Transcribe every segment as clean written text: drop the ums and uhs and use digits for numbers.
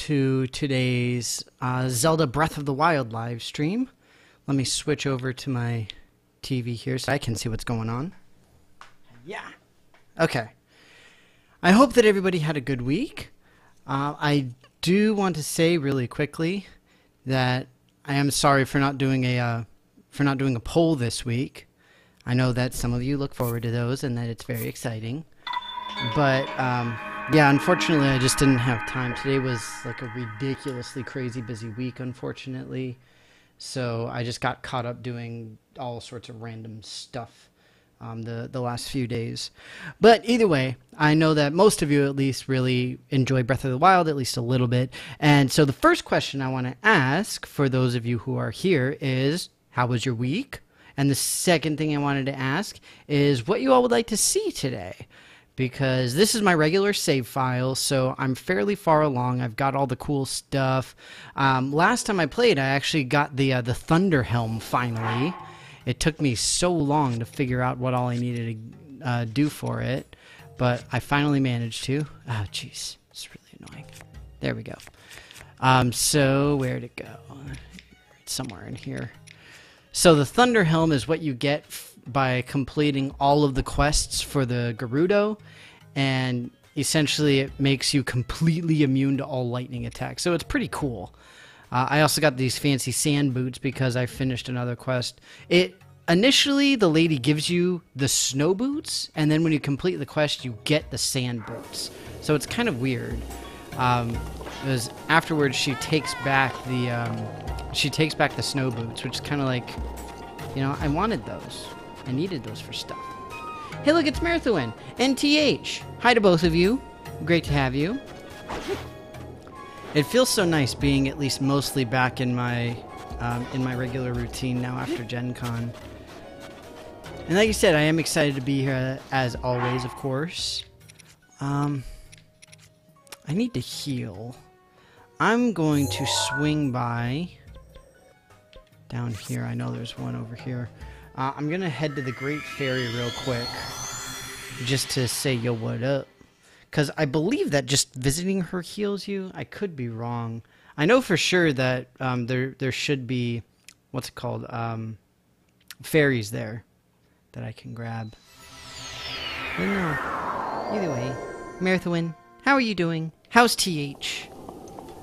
to today's Zelda Breath of the Wild live stream. Let me switch over to my TV here so I can see what's going on. Yeah. Okay. I hope that everybody had a good week. I do want to say really quickly that I am sorry for not doing a poll this week. I know that some of you look forward to those and that it's very exciting. But yeah, unfortunately, I just didn't have time. Today was like a ridiculously crazy busy week, unfortunately. So I just got caught up doing all sorts of random stuff the last few days. But either way, I know that most of you at least really enjoy Breath of the Wild, at least a little bit. And so the first question I want to ask for those of you who are here is, how was your week? And the second thing I wanted to ask is what you all would like to see today. Because this is my regular save file, so I'm fairly far along. I've got all the cool stuff. Last time I played, I actually got the Thunder Helm finally. It took me so long to figure out what all I needed to do for it, but I finally managed to. Oh, jeez, it's really annoying. There we go. So where'd it go? It's somewhere in here. So the Thunder Helm is what you get by completing all of the quests for the GERUDO, and essentially it makes you completely immune to all lightning attacks. So it's pretty cool. I also got these fancy sand boots because I finished another quest. Initially, the lady gives you the snow boots, and then when you complete the quest, you get the sand boots. So it's kind of weird. Because afterwards, she takes back the snow boots, which is kind of like, you know, I wanted those. I needed those for stuff. Hey, look, it's Merthuin and TH. Hi to both of you. Great to have you. It feels so nice being at least mostly back in my regular routine now after Gen Con. And like you said, I am excited to be here as always, of course. I need to heal. I'm going to swing by down here. I know there's one over here. I'm going to head to the Great Ferry real quick just to say, yo, what up? Because I believe that just visiting her heals you. I could be wrong. I know for sure that there should be, what's it called, ferries there that I can grab. But no, either way, Merthuin, how are you doing? How's TH?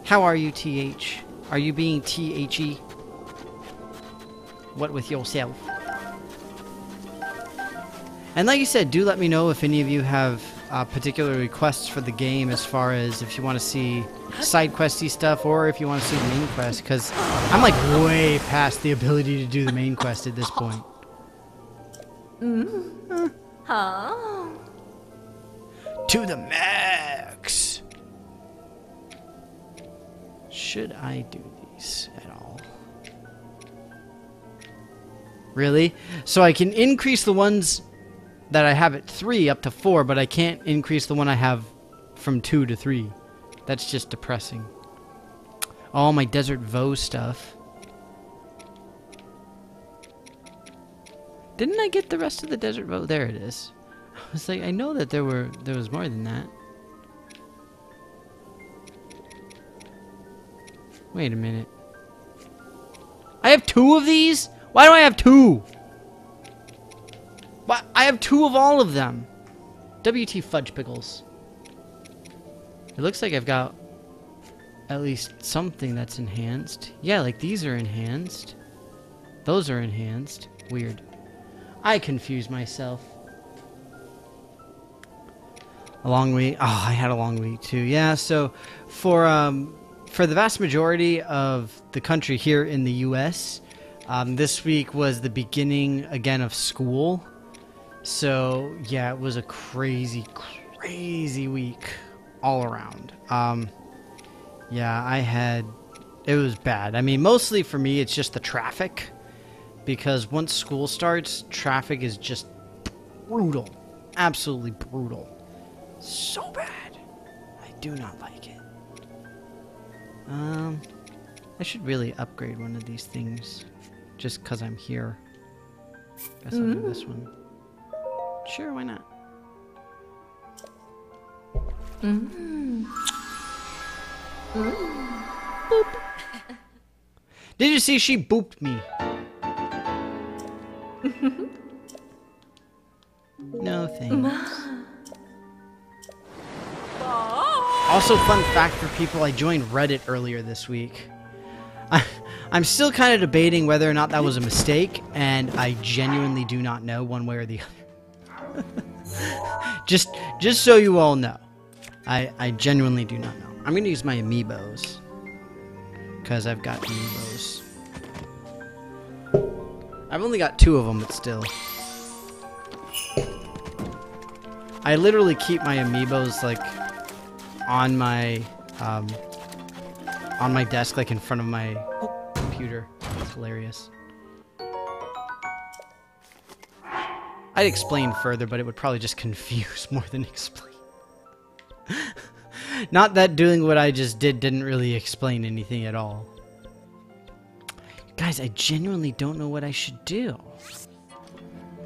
How are you, TH? Are you being THE? What with yourself? And like you said, do let me know if any of you have particular requests for the game, as far as if you want to see side questy stuff or if you want to see the main quest, because I'm like way past the ability to do the main quest at this point. To the max! Should I do these at all? Really? So I can increase the ones that I have at 3 up to 4, but I can't increase the one I have from 2 to 3. That's just depressing. All my Desert Voe stuff. Didn't I get the rest of the Desert Voe? There it is. I was like, I know that there was more than that. Wait a minute. I have 2 of these? Why do I have 2? But I have 2 of all of them. WT fudge pickles. It looks like I've got at least something that's enhanced. Yeah, like these are enhanced. Those are enhanced. Weird. I confuse myself. A long week. Oh, I had a long week too. Yeah, so for the vast majority of the country here in the US, this week was the beginning again of school. So, yeah, it was a crazy, crazy week all around. Yeah, it was bad. I mean, mostly for me, it's just the traffic. Because once school starts, traffic is just brutal. Absolutely brutal. So bad. I do not like it. I should really upgrade one of these things. Just because I'm here. Guess I'll do this one. Sure, why not? Boop. Did you see she booped me? No thanks. Also, fun fact for people, I joined Reddit earlier this week. I'm still kind of debating whether or not that was a mistake, and I genuinely do not know one way or the other. just so you all know. I genuinely do not know. I'm going to use my amiibos. Because I've got amiibos. I've only got 2 of them, but still. I literally keep my amiibos, like, on my desk, like, in front of my computer. It's hilarious. I'd explain further, but it would probably just confuse more than explain. Not that doing what I just did didn't really explain anything at all. Guys, I genuinely don't know what I should do.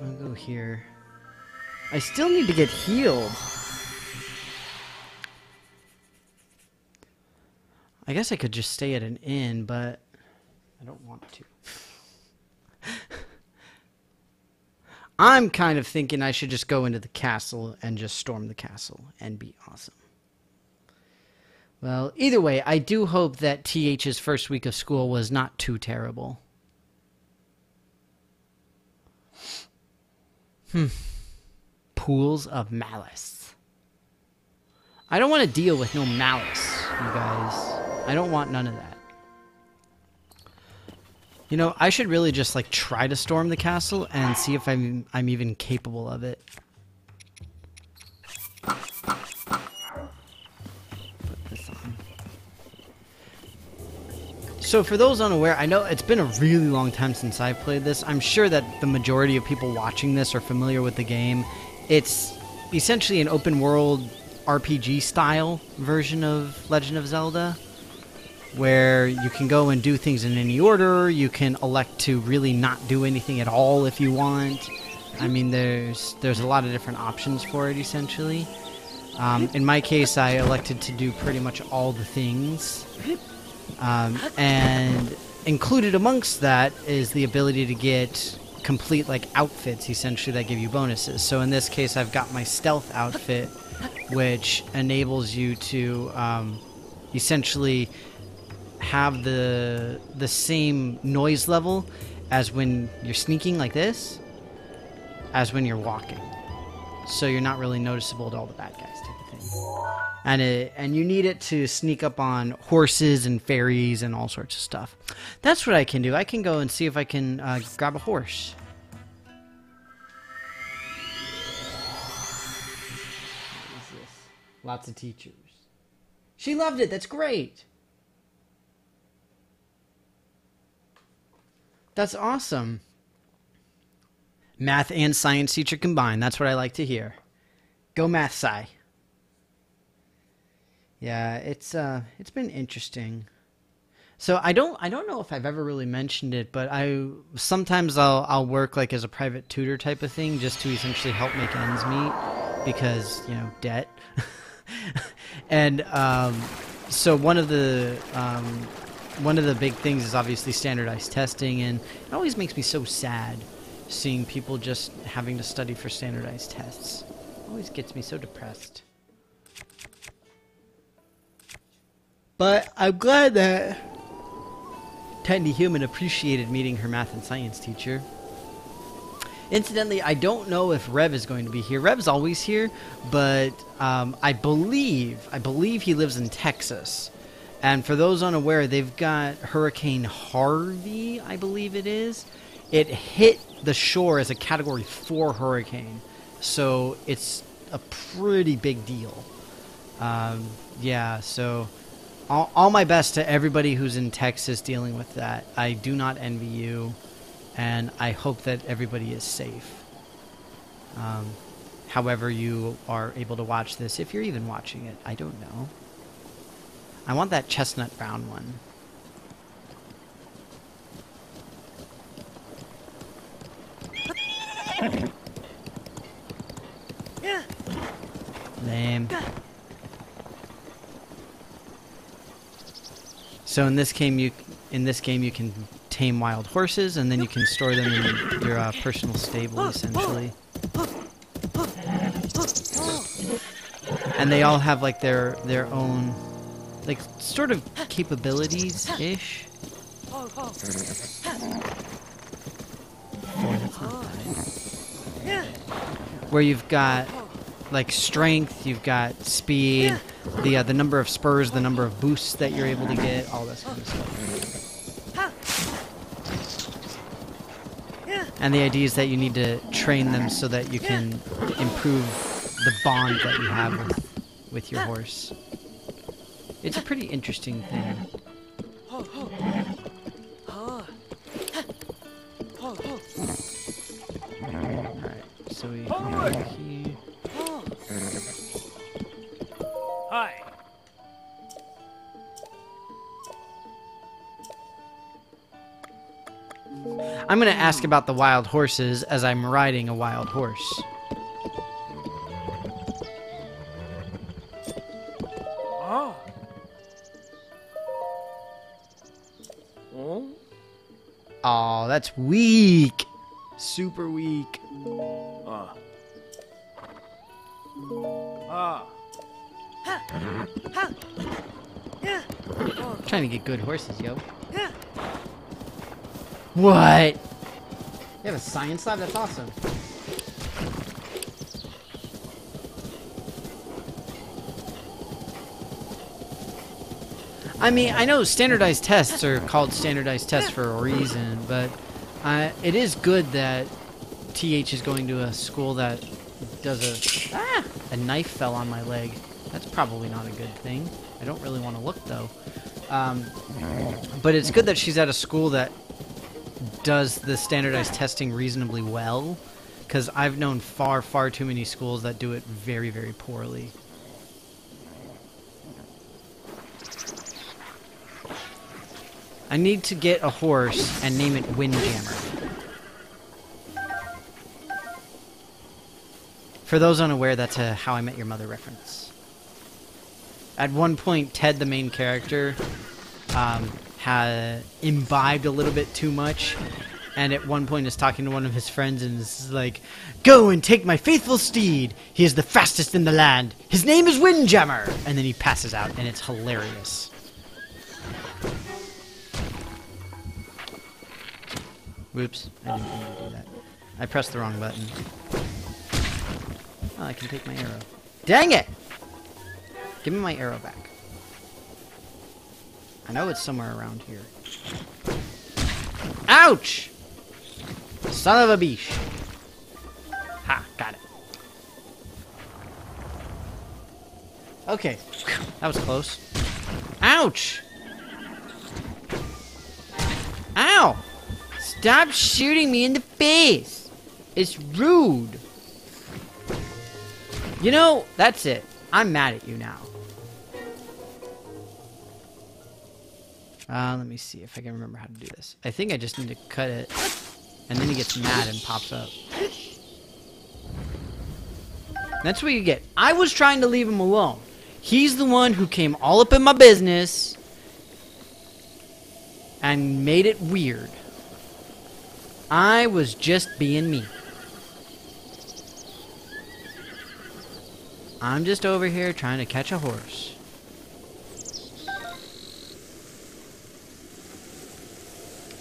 I'll go here. I still need to get healed. I guess I could just stay at an inn, but I don't want to. I'm kind of thinking I should just go into the castle and just storm the castle and be awesome. Well, either way, I do hope that TH's first week of school was not too terrible. Pools of malice. I don't want to deal with no malice, you guys. I don't want none of that. You know, I should really just, like, try to storm the castle and see if I'm even capable of it. So for those unaware, I know it's been a really long time since I've played this. I'm sure that the majority of people watching this are familiar with the game. It's essentially an open world RPG style version of Legend of Zelda, where you can go and do things in any order. You can elect to really not do anything at all if you want. I mean, there's a lot of different options for it, essentially. In my case, I elected to do pretty much all the things. And included amongst that is the ability to get complete, like, outfits, essentially, that give you bonuses. So in this case, I've got my stealth outfit, which enables you to essentially have the same noise level as when you're sneaking like this, as when you're walking. So you're not really noticeable to all the bad guys, type of thing. And you need it to sneak up on horses and fairies and all sorts of stuff. That's what I can do. I can go and see if I can grab a horse. What is this? Lots of teachers. She loved it. That's great. That's awesome. Math and science teacher combined. That's what I like to hear. Go math, Sci. Yeah, it's been interesting. So I don't know if I've ever really mentioned it, but sometimes I'll work like as a private tutor type of thing just to essentially help make ends meet because, you know, debt. And so one of the big things is obviously standardized testing, and it always makes me so sad seeing people just having to study for standardized tests. It always gets me so depressed. But I'm glad that Tiny Human appreciated meeting her math and science teacher. Incidentally, I don't know if Rev is going to be here. Rev's always here, but I believe he lives in Texas. And for those unaware, they've got Hurricane Harvey, I believe it is. It hit the shore as a Category 4 hurricane, so it's a pretty big deal. Yeah, so all my best to everybody who's in Texas dealing with that. I do not envy you, and I hope that everybody is safe. However you are able to watch this, if you're even watching it, I don't know. I want that chestnut brown one. Lame. So in this game you can tame wild horses, and then you can store them in your personal stable, essentially. And they all have like their own, like, sort of capabilities-ish. Where you've got like strength, you've got speed, the number of spurs, the number of boosts that you're able to get, all this kind of stuff. And the idea is that you need to train them so that you can improve the bond that you have with your horse. It's a pretty interesting thing. Alright, so we come over here. Hi. I'm going to ask about the wild horses as I'm riding a wild horse. Oh. Aw, that's weak. Super weak. Trying to get good horses, yo. What? You have a science lab? That's awesome. I mean, I know standardized tests are called standardized tests for a reason, but it is good that TH is going to a school that does a knife fell on my leg. That's probably not a good thing. I don't really want to look, though. But it's good that she's at a school that does the standardized testing reasonably well, because I've known far, far too many schools that do it very, very poorly. I need to get a horse and name it Windjammer. For those unaware, that's a How I Met Your Mother reference. At one point, Ted, the main character, had imbibed a little bit too much, and at one point is talking to one of his friends and is like, "Go and take my faithful steed. He is the fastest in the land. His name is Windjammer." And then he passes out, and it's hilarious. Whoops, I didn't mean to do that. I pressed the wrong button. Oh, I can take my arrow. Dang it! Give me my arrow back. I know it's somewhere around here. Ouch! Son of a beesh. Ha, got it. Okay, that was close. Ouch! Ow! Stop shooting me in the face! It's rude. You know, that's it. I'm mad at you now. Let me see if I can remember how to do this. I think I just need to cut it, and then he gets mad and pops up. That's what you get. I was trying to leave him alone. He's the one who came all up in my business and made it weird. I was just being me. I'm just over here trying to catch a horse.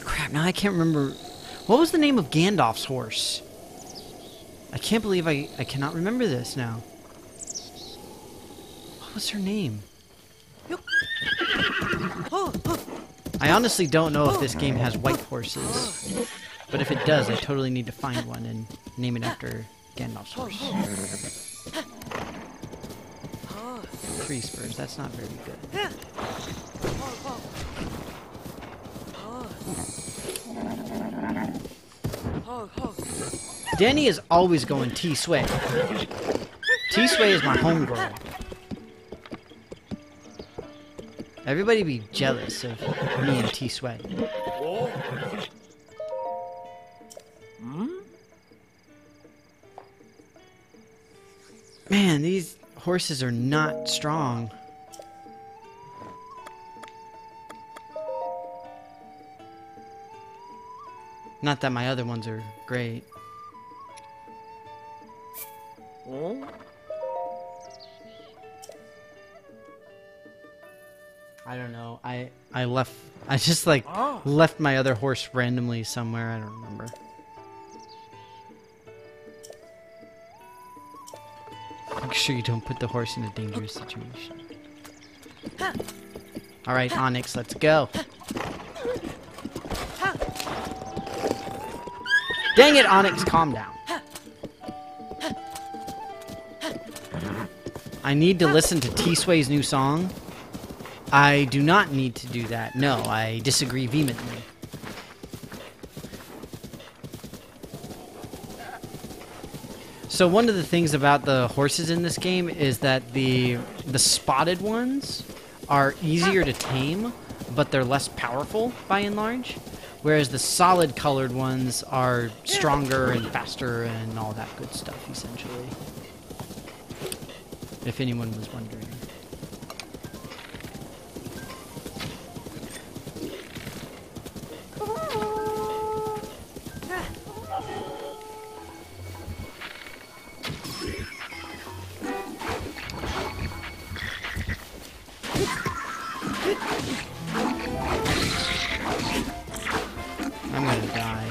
Crap, now I can't remember. What was the name of Gandalf's horse? I can't believe I cannot remember this now. What was her name? I honestly don't know if this game has white horses. But if it does, I totally need to find one and name it after Gandalf's horse. 3 spurs, that's not very good. Danny is always going T-Sway. T-Sway is my homegirl. Everybody be jealous of me and T-Sway. Man, these horses are not strong. Not that my other ones are great. I don't know. I just like left my other horse randomly somewhere. I don't remember. Make sure you don't put the horse in a dangerous situation. Alright, Onyx, let's go. Dang it, Onyx, calm down. I need to listen to T-Sway's new song. I do not need to do that. No, I disagree vehemently. So one of the things about the horses in this game is that the spotted ones are easier to tame, but they're less powerful by and large. Whereas the solid colored ones are stronger and faster and all that good stuff, essentially. If anyone was wondering. I'm gonna die.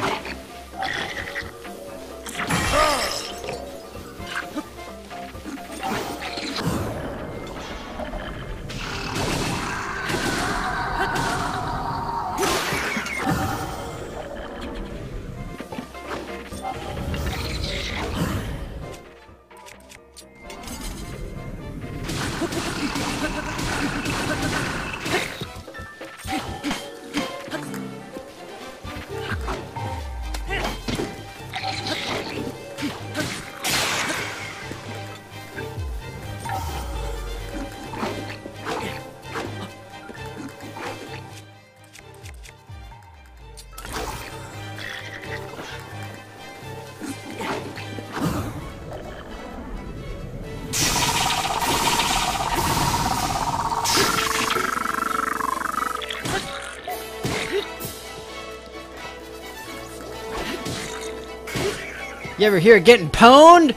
You ever hear it getting pwned?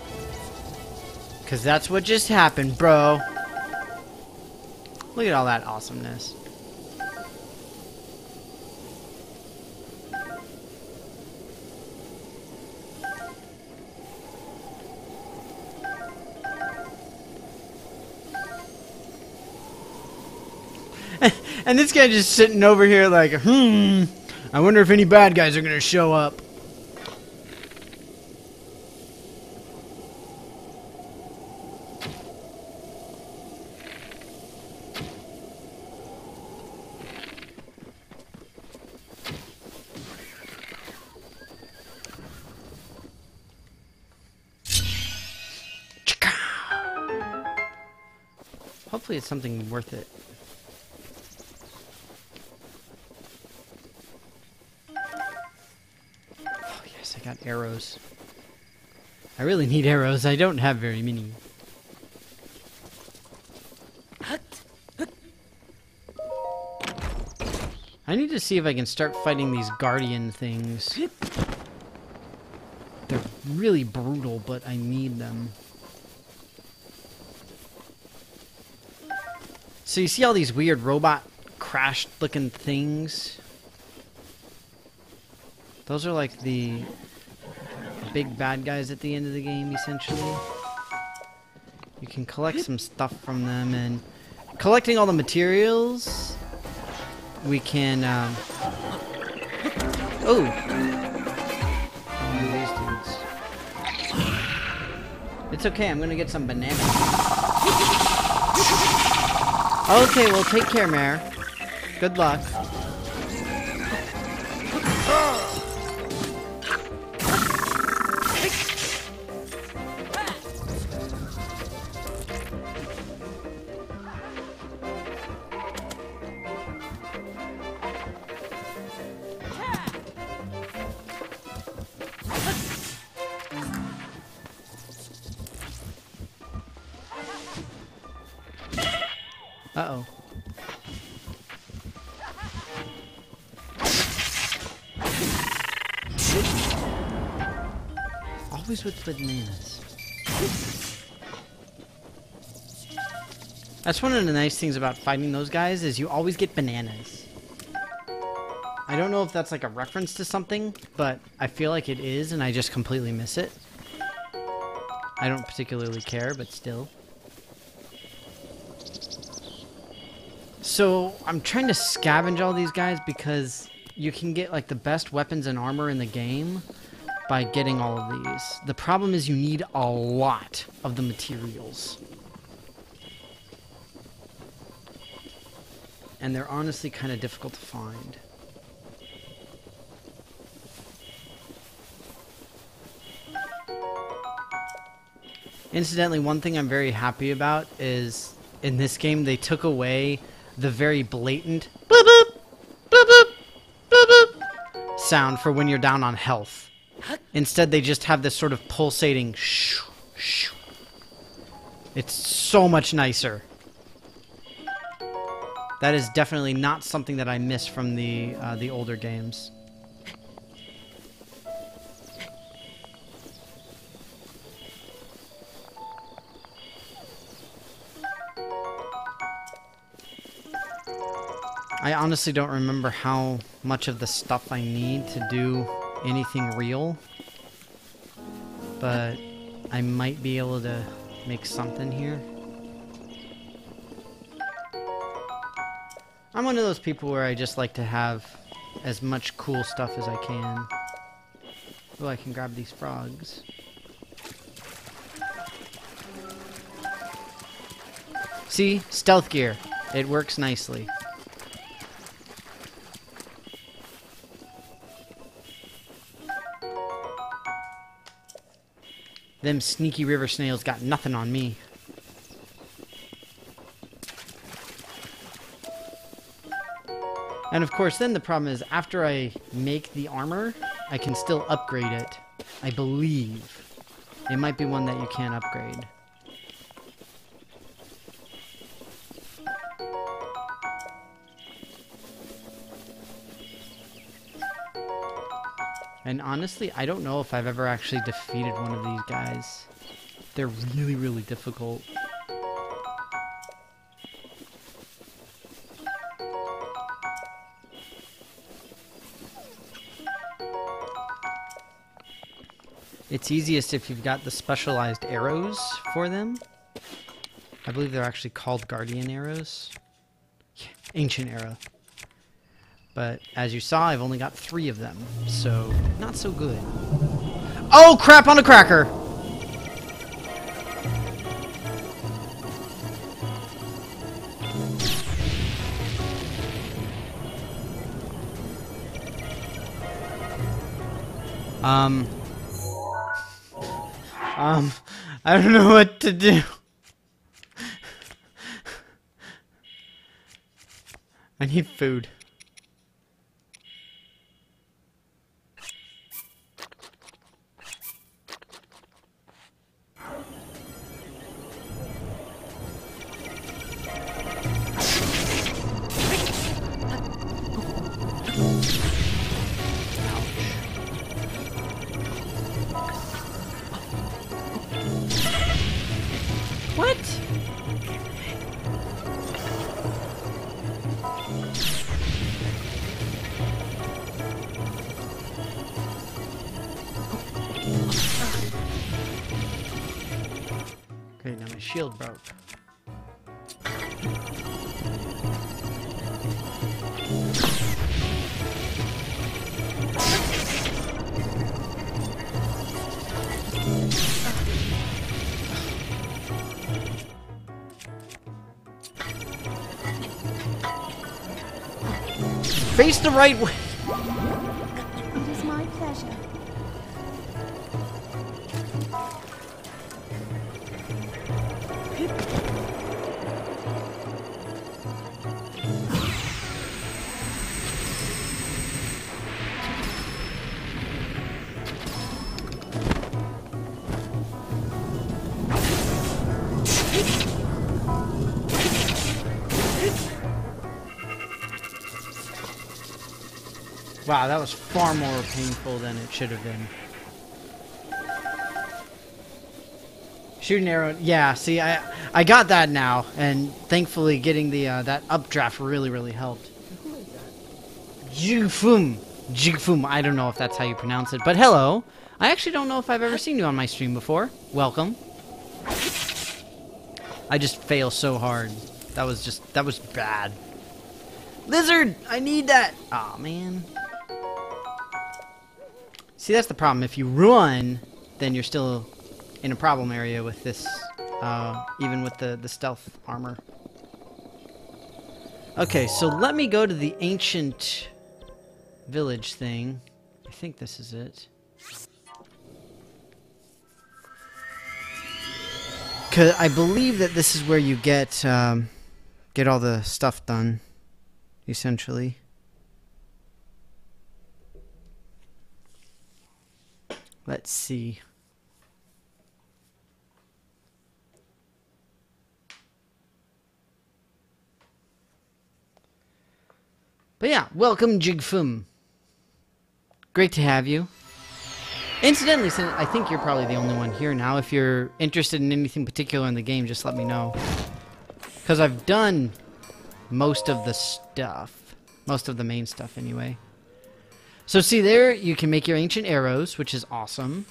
Cause that's what just happened, bro. Look at all that awesomeness. And this guy just sitting over here like, I wonder if any bad guys are gonna show up. Hopefully it's something worth it. Oh yes, I got arrows. I really need arrows. I don't have very many. I need to see if I can start fighting these guardian things. They're really brutal, but I need them. So you see all these weird robot crash-looking things? Those are like the big bad guys at the end of the game, essentially. You can collect some stuff from them, and collecting all the materials, we can, oh! One of these dudes. It's okay, I'm gonna get some bananas. Okay, well, take care, Mare. Good luck. Uh-oh. Always with bananas. That's one of the nice things about fighting those guys, is you always get bananas. I don't know if that's like a reference to something, but I feel like it is, and I just completely miss it. I don't particularly care, but still. So, I'm trying to scavenge all these guys because you can get like the best weapons and armor in the game by getting all of these. The problem is you need a lot of the materials. And they're honestly kind of difficult to find. Incidentally, one thing I'm very happy about is in this game they took away the very blatant boop boop boop boop boop boop sound for when you're down on health. Instead, they just have this sort of pulsating shoo shoo. It's so much nicer. That is definitely not something that I miss from the older games. I honestly don't remember how much of the stuff I need to do anything real, but I might be able to make something here. I'm one of those people where I just like to have as much cool stuff as I can. Oh, I can grab these frogs. See? Stealth gear. It works nicely. Them sneaky river snails got nothing on me. And of course, then the problem is, after I make the armor, I can still upgrade it. I believe. It might be one that you can't upgrade. And honestly, I don't know if I've ever actually defeated one of these guys. They're really, really difficult. It's easiest if you've got the specialized arrows for them. I believe they're actually called guardian arrows. Yeah, ancient arrow. But as you saw, I've only got 3 of them, so not so good. Oh, crap on a cracker! I don't know what to do. I need food. What? Okay, now my shield broke. Face the right way. It is my pleasure. Wow, that was far more painful than it should have been. Shoot an arrow. Yeah, see, I got that now, and thankfully getting the that updraft really helped. Jigfum. Jigfum. I don't know if that's how you pronounce it, but hello. I actually don't know if I've ever seen you on my stream before. Welcome. I just fail so hard. That was bad. Lizard! I need that! Aw, man. See, that's the problem. If you run, then you're still in a problem area with this, even with the stealth armor. Okay, so let me go to the ancient village thing. I think this is it. Cause I believe that this is where you get all the stuff done, essentially. Let's see. But yeah, welcome Jigfum. Great to have you. Incidentally, I think you're probably the only one here now. If you're interested in anything particular in the game, just let me know. Because I've done most of the stuff. Most of the main stuff, anyway. So see there, you can make your ancient arrows, which is awesome.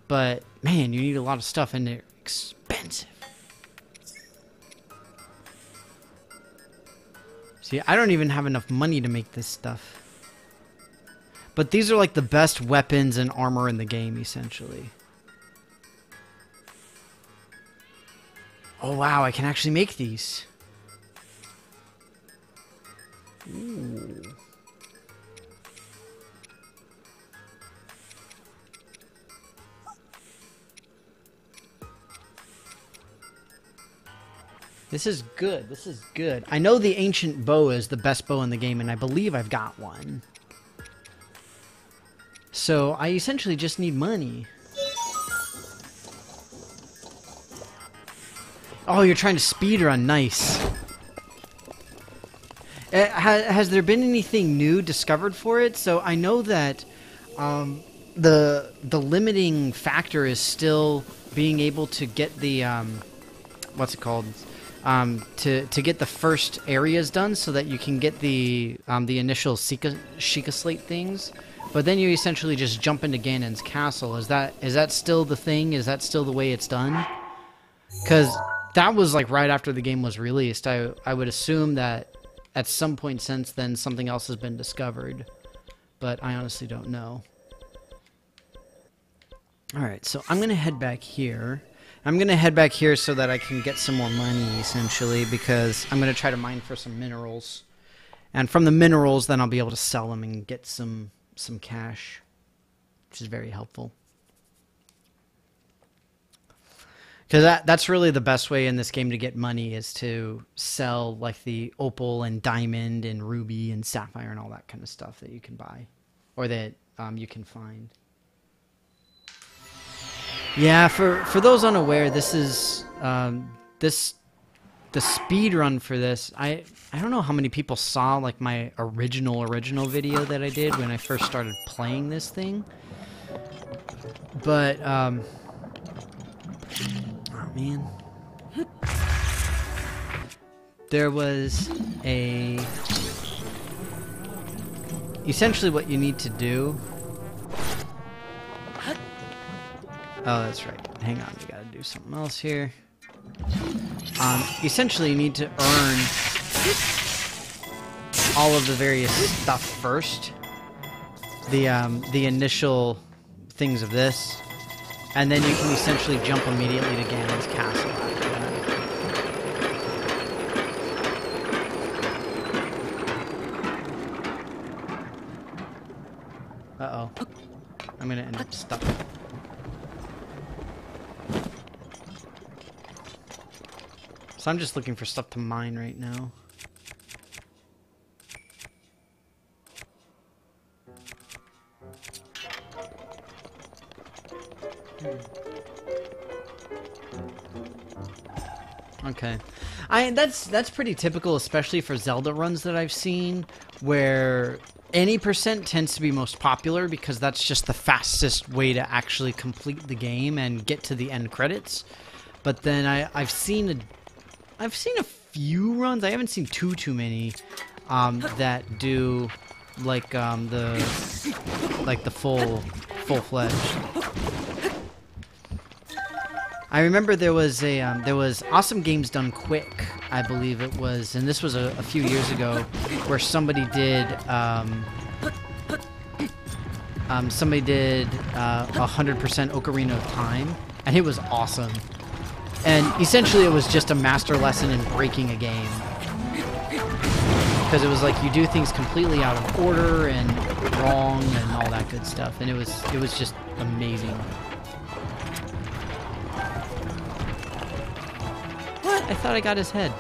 But, man, you need a lot of stuff, and they're expensive. See, I don't even have enough money to make this stuff. But these are like the best weapons and armor in the game, essentially. Oh wow, I can actually make these. Ooh. This is good, this is good. I know the ancient bow is the best bow in the game, and I believe I've got one. So, I essentially just need money. Oh, you're trying to speedrun. Nice. Has there been anything new discovered for it? So, I know that the limiting factor is still being able to get the... what's it called? To get the first areas done so that you can get the initial Sheikah Slate things. But then you essentially just jump into Ganon's castle. Is that still the thing? Is that still the way it's done? Because that was like right after the game was released. I would assume that at some point since then something else has been discovered. But I honestly don't know. Alright, so I'm going to head back here. I'm going to head back here so that I can get some more money, essentially, because I'm going to try to mine for some minerals. And from the minerals, then I'll be able to sell them and get some cash, which is very helpful. Because that's really the best way in this game to get money, is to sell like the opal and diamond and ruby and sapphire and all that kind of stuff that you can buy, or that you can find. Yeah, for those unaware, this is the speed run for this. I don't know how many people saw like my original video that I did when I first started playing this thing. But oh man. There was essentially what you need to do. Oh, that's right. Hang on, we gotta do something else here. Essentially, you need to earn all of the various stuff first. The initial things of this. And then you can essentially jump immediately to Ganon's castle after that. Uh-oh. I'm gonna end up stuck. So I'm just looking for stuff to mine right now. Okay. That's pretty typical, especially for Zelda runs that I've seen, where any percent tends to be most popular because that's just the fastest way to actually complete the game and get to the end credits. But then I've seen a few runs. I haven't seen too many that do like the full-fledged. I remember there was Awesome Games Done Quick, I believe it was, and this was a few years ago, where somebody did 100% Ocarina of Time, and it was awesome. And essentially, it was just a master lesson in breaking a game, because it was like you do things completely out of order and wrong and all that good stuff, and it was just amazing. What? I thought I got his head.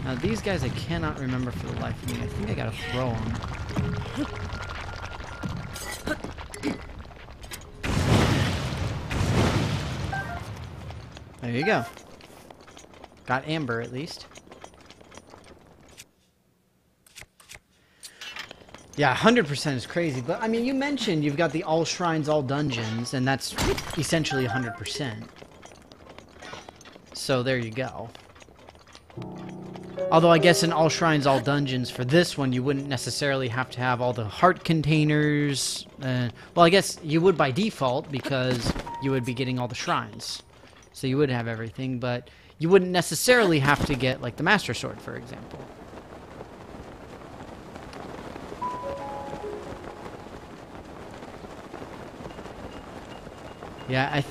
Now these guys I cannot remember for the life of me. I think I gotta throw them. There you go. Got Amber, at least. Yeah, 100% is crazy. But, I mean, you mentioned you've got the all shrines, all dungeons, and that's essentially 100%. So, there you go. Although, I guess in all shrines, all dungeons, for this one, you wouldn't necessarily have to have all the heart containers. Well, I guess you would by default, because you would be getting all the shrines. So you would have everything, but you wouldn't necessarily have to get, like, the Master Sword, for example. Yeah,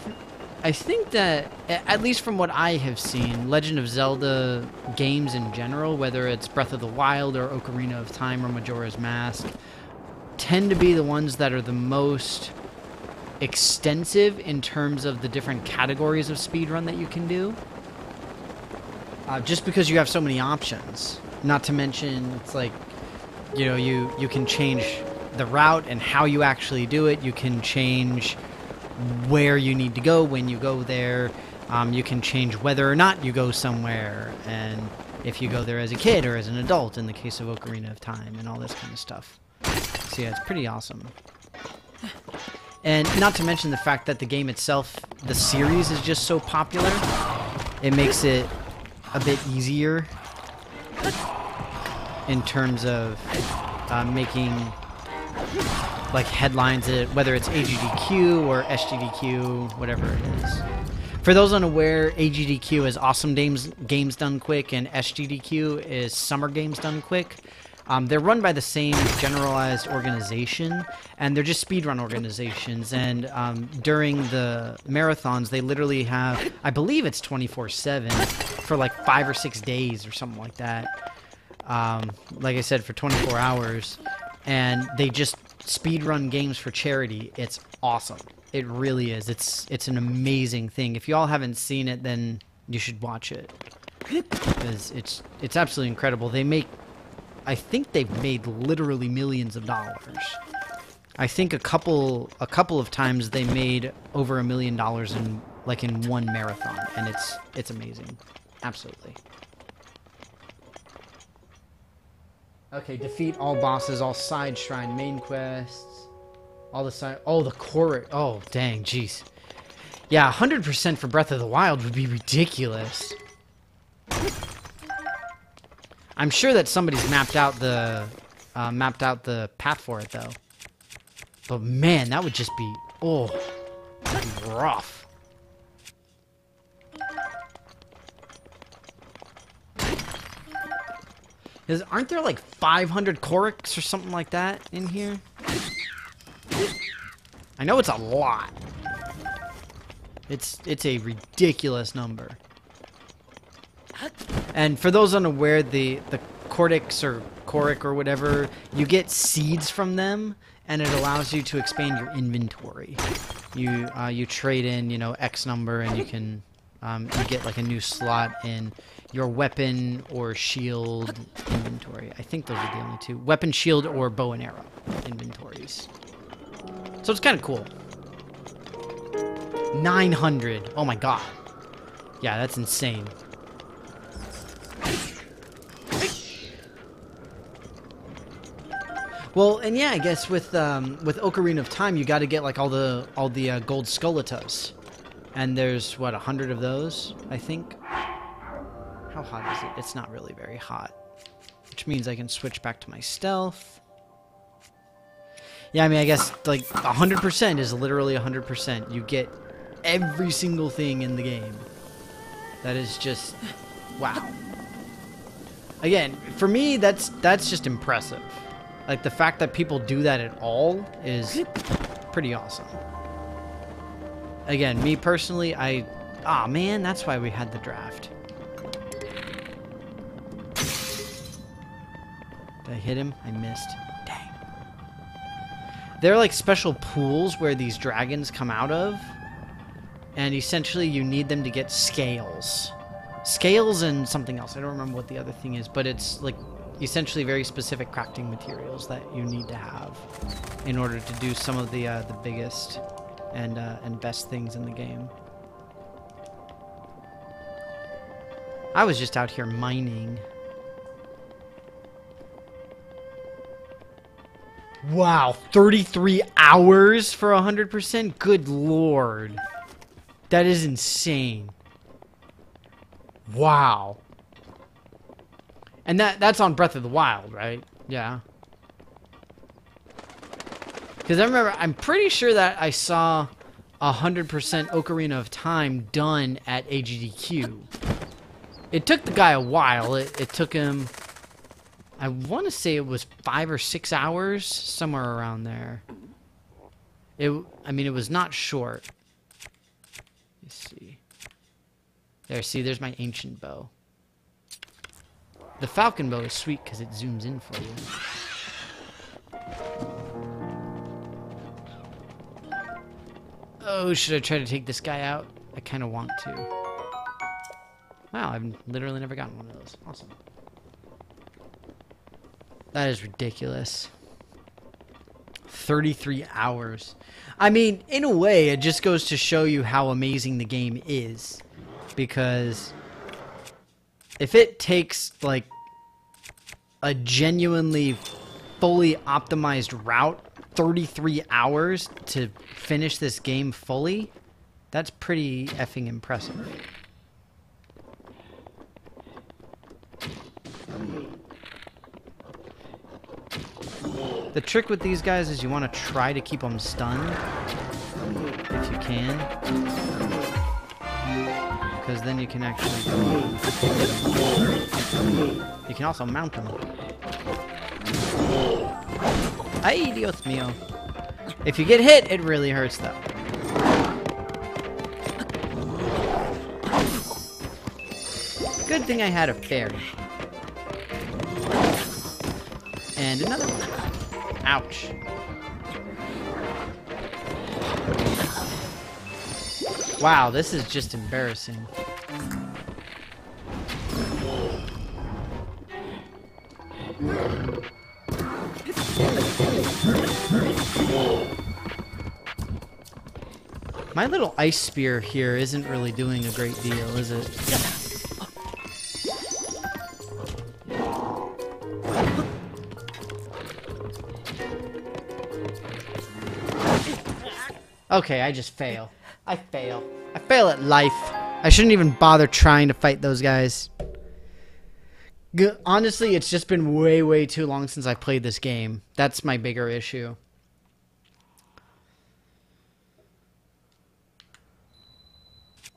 I think that, at least from what I have seen, Legend of Zelda games in general, whether it's Breath of the Wild or Ocarina of Time or Majora's Mask, tend to be the ones that are the most extensive in terms of the different categories of speedrun that you can do. Just because you have so many options. Not to mention, it's like, you know, you can change the route and how you actually do it. You can change where you need to go when you go there. You can change whether or not you go somewhere, and if you go there as a kid or as an adult in the case of Ocarina of Time and all this kind of stuff. So yeah, it's pretty awesome. And not to mention the fact that the game itself, the series, is just so popular. It makes it a bit easier in terms of making like headlines, whether it's AGDQ or SGDQ, whatever it is. For those unaware, AGDQ is Awesome Games Done Quick, and SGDQ is Summer Games Done Quick. They're run by the same generalized organization, and they're just speedrun organizations, and during the marathons, they literally have, I believe it's 24/7, for like 5 or 6 days or something like that. Like I said, for 24 hours, and they just speedrun games for charity. It's awesome. It really is. It's an amazing thing. If you all haven't seen it, then you should watch it, because it's absolutely incredible. I think they've made literally millions of dollars. I think a couple of times they made over $1 million in one marathon, and it's amazing, absolutely. Okay, defeat all bosses, all side shrine main quests, all the side. Oh, the core. Oh, dang, jeez. Yeah, 100% for Breath of the Wild would be ridiculous. I'm sure that somebody's mapped out the path for it, though. But man, that would just be, that'd be rough. Aren't there like 500 Koriks or something like that in here? I know it's a lot. It's a ridiculous number. And for those unaware, the Cortex or Korik or whatever, you get seeds from them, and it allows you to expand your inventory. You trade in, you know, X number, and you can you get like a new slot in your weapon or shield inventory. I think those are the only two. Weapon, shield, or bow and arrow inventories. So it's kind of cool. 900. Oh my god. Yeah, that's insane. Well, and yeah, I guess with Ocarina of Time, you got to get like all the gold Skullatus, and there's what 100 of those, I think. How hot is it? It's not really very hot, which means I can switch back to my stealth. Yeah, I mean, I guess like 100% is literally 100%. You get every single thing in the game. That is just wow. Again, for me, that's just impressive. Like, the fact that people do that at all is pretty awesome. Again, me personally, ah, man, that's why we had the draft. Did I hit him? I missed. Dang. There are, like, special pools where these dragons come out of. And essentially, you need them to get scales. Scales and something else. I don't remember what the other thing is, but it's, like, essentially very specific crafting materials that you need to have in order to do some of the biggest and best things in the game. I was just out here mining. Wow, 33 hours for 100%? Good lord. That is insane. Wow. And that's on Breath of the Wild, right? Yeah. Because I remember, I'm pretty sure that I saw 100% Ocarina of Time done at AGDQ. It took the guy a while. It took him, I want to say it was 5 or 6 hours, somewhere around there. I mean, it was not short. Let's see. There's my ancient bow. The falcon bow is sweet because it zooms in for you. Oh, should I try to take this guy out? I kind of want to. Wow, I've literally never gotten one of those. Awesome. That is ridiculous. 33 hours. I mean, in a way, it just goes to show you how amazing the game is. Because if it takes, like, a genuinely fully optimized route 33 hours to finish this game fully, that's pretty effing impressive. The trick with these guys is you want to try to keep them stunned if you can, because then you can actually go. You can also mount them. Ay, Dios mío. If you get hit, it really hurts though. Good thing I had a fairy. And another one. Ouch. Wow, this is just embarrassing. My little ice spear here isn't really doing a great deal, is it? Okay, I just fail. I fail. I fail at life. I shouldn't even bother trying to fight those guys. Honestly, it's just been way, way too long since I played this game. That's my bigger issue.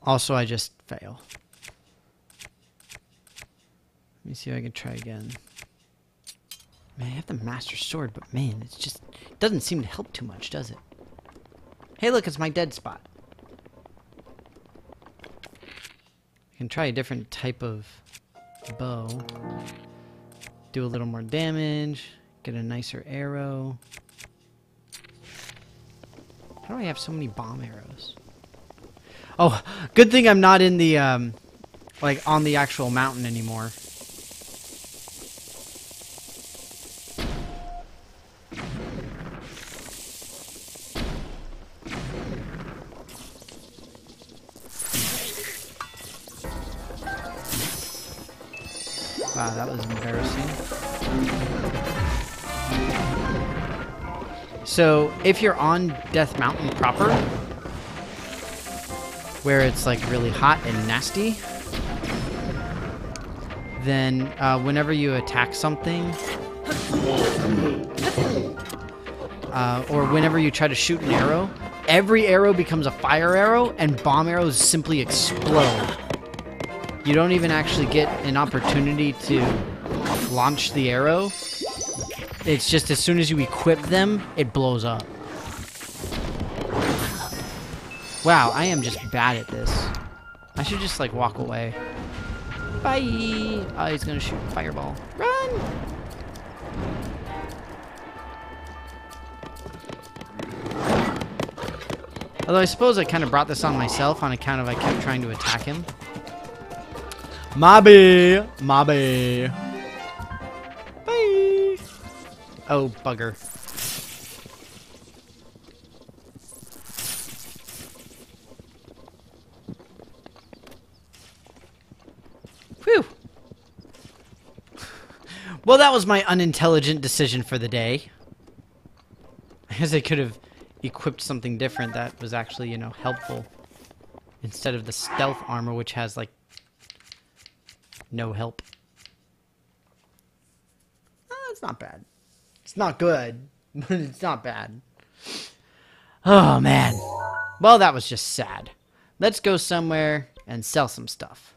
Also, I just fail. Let me see if I can try again. Man, I have the Master Sword, but man, it's just... It doesn't seem to help too much, does it? Hey, look, it's my dead spot. I can try a different type of bow. Do a little more damage. Get a nicer arrow. How do I have so many bomb arrows? Oh, good thing I'm not in the like, on the actual mountain anymore. Wow, that was embarrassing. So, if you're on Death Mountain proper, where it's like really hot and nasty, then whenever you attack something, or whenever you try to shoot an arrow, every arrow becomes a fire arrow, and bomb arrows simply explode. You don't even actually get an opportunity to launch the arrow. It's just as soon as you equip them, it blows up. Wow, I am just bad at this. I should just, like, walk away. Bye! Oh, he's gonna shoot a fireball. Run! Although I suppose I kind of brought this on myself on account of I kept trying to attack him. Mobby! Mobby! Bye! Oh, bugger. Whew! Well, that was my unintelligent decision for the day. I guess I could have equipped something different that was actually, you know, helpful. Instead of the stealth armor, which has, like, no help. Oh, it's not bad. It's not good, but it's not bad. Oh, man. Well, that was just sad. Let's go somewhere and sell some stuff.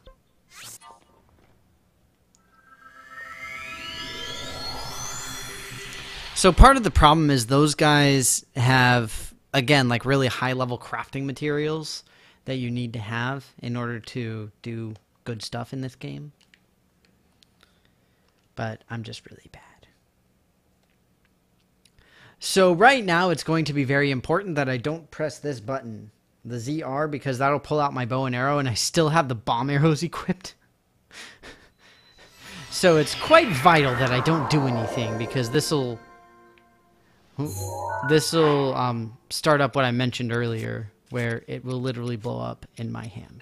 So part of the problem is those guys have, again, like really high-level crafting materials that you need to have in order to do good stuff in this game. But I'm just really bad. So right now it's going to be very important that I don't press this button, the ZR, because that'll pull out my bow and arrow, and I still have the bomb arrows equipped. So it's quite vital that I don't do anything, because this'll start up what I mentioned earlier, where it will literally blow up in my hand.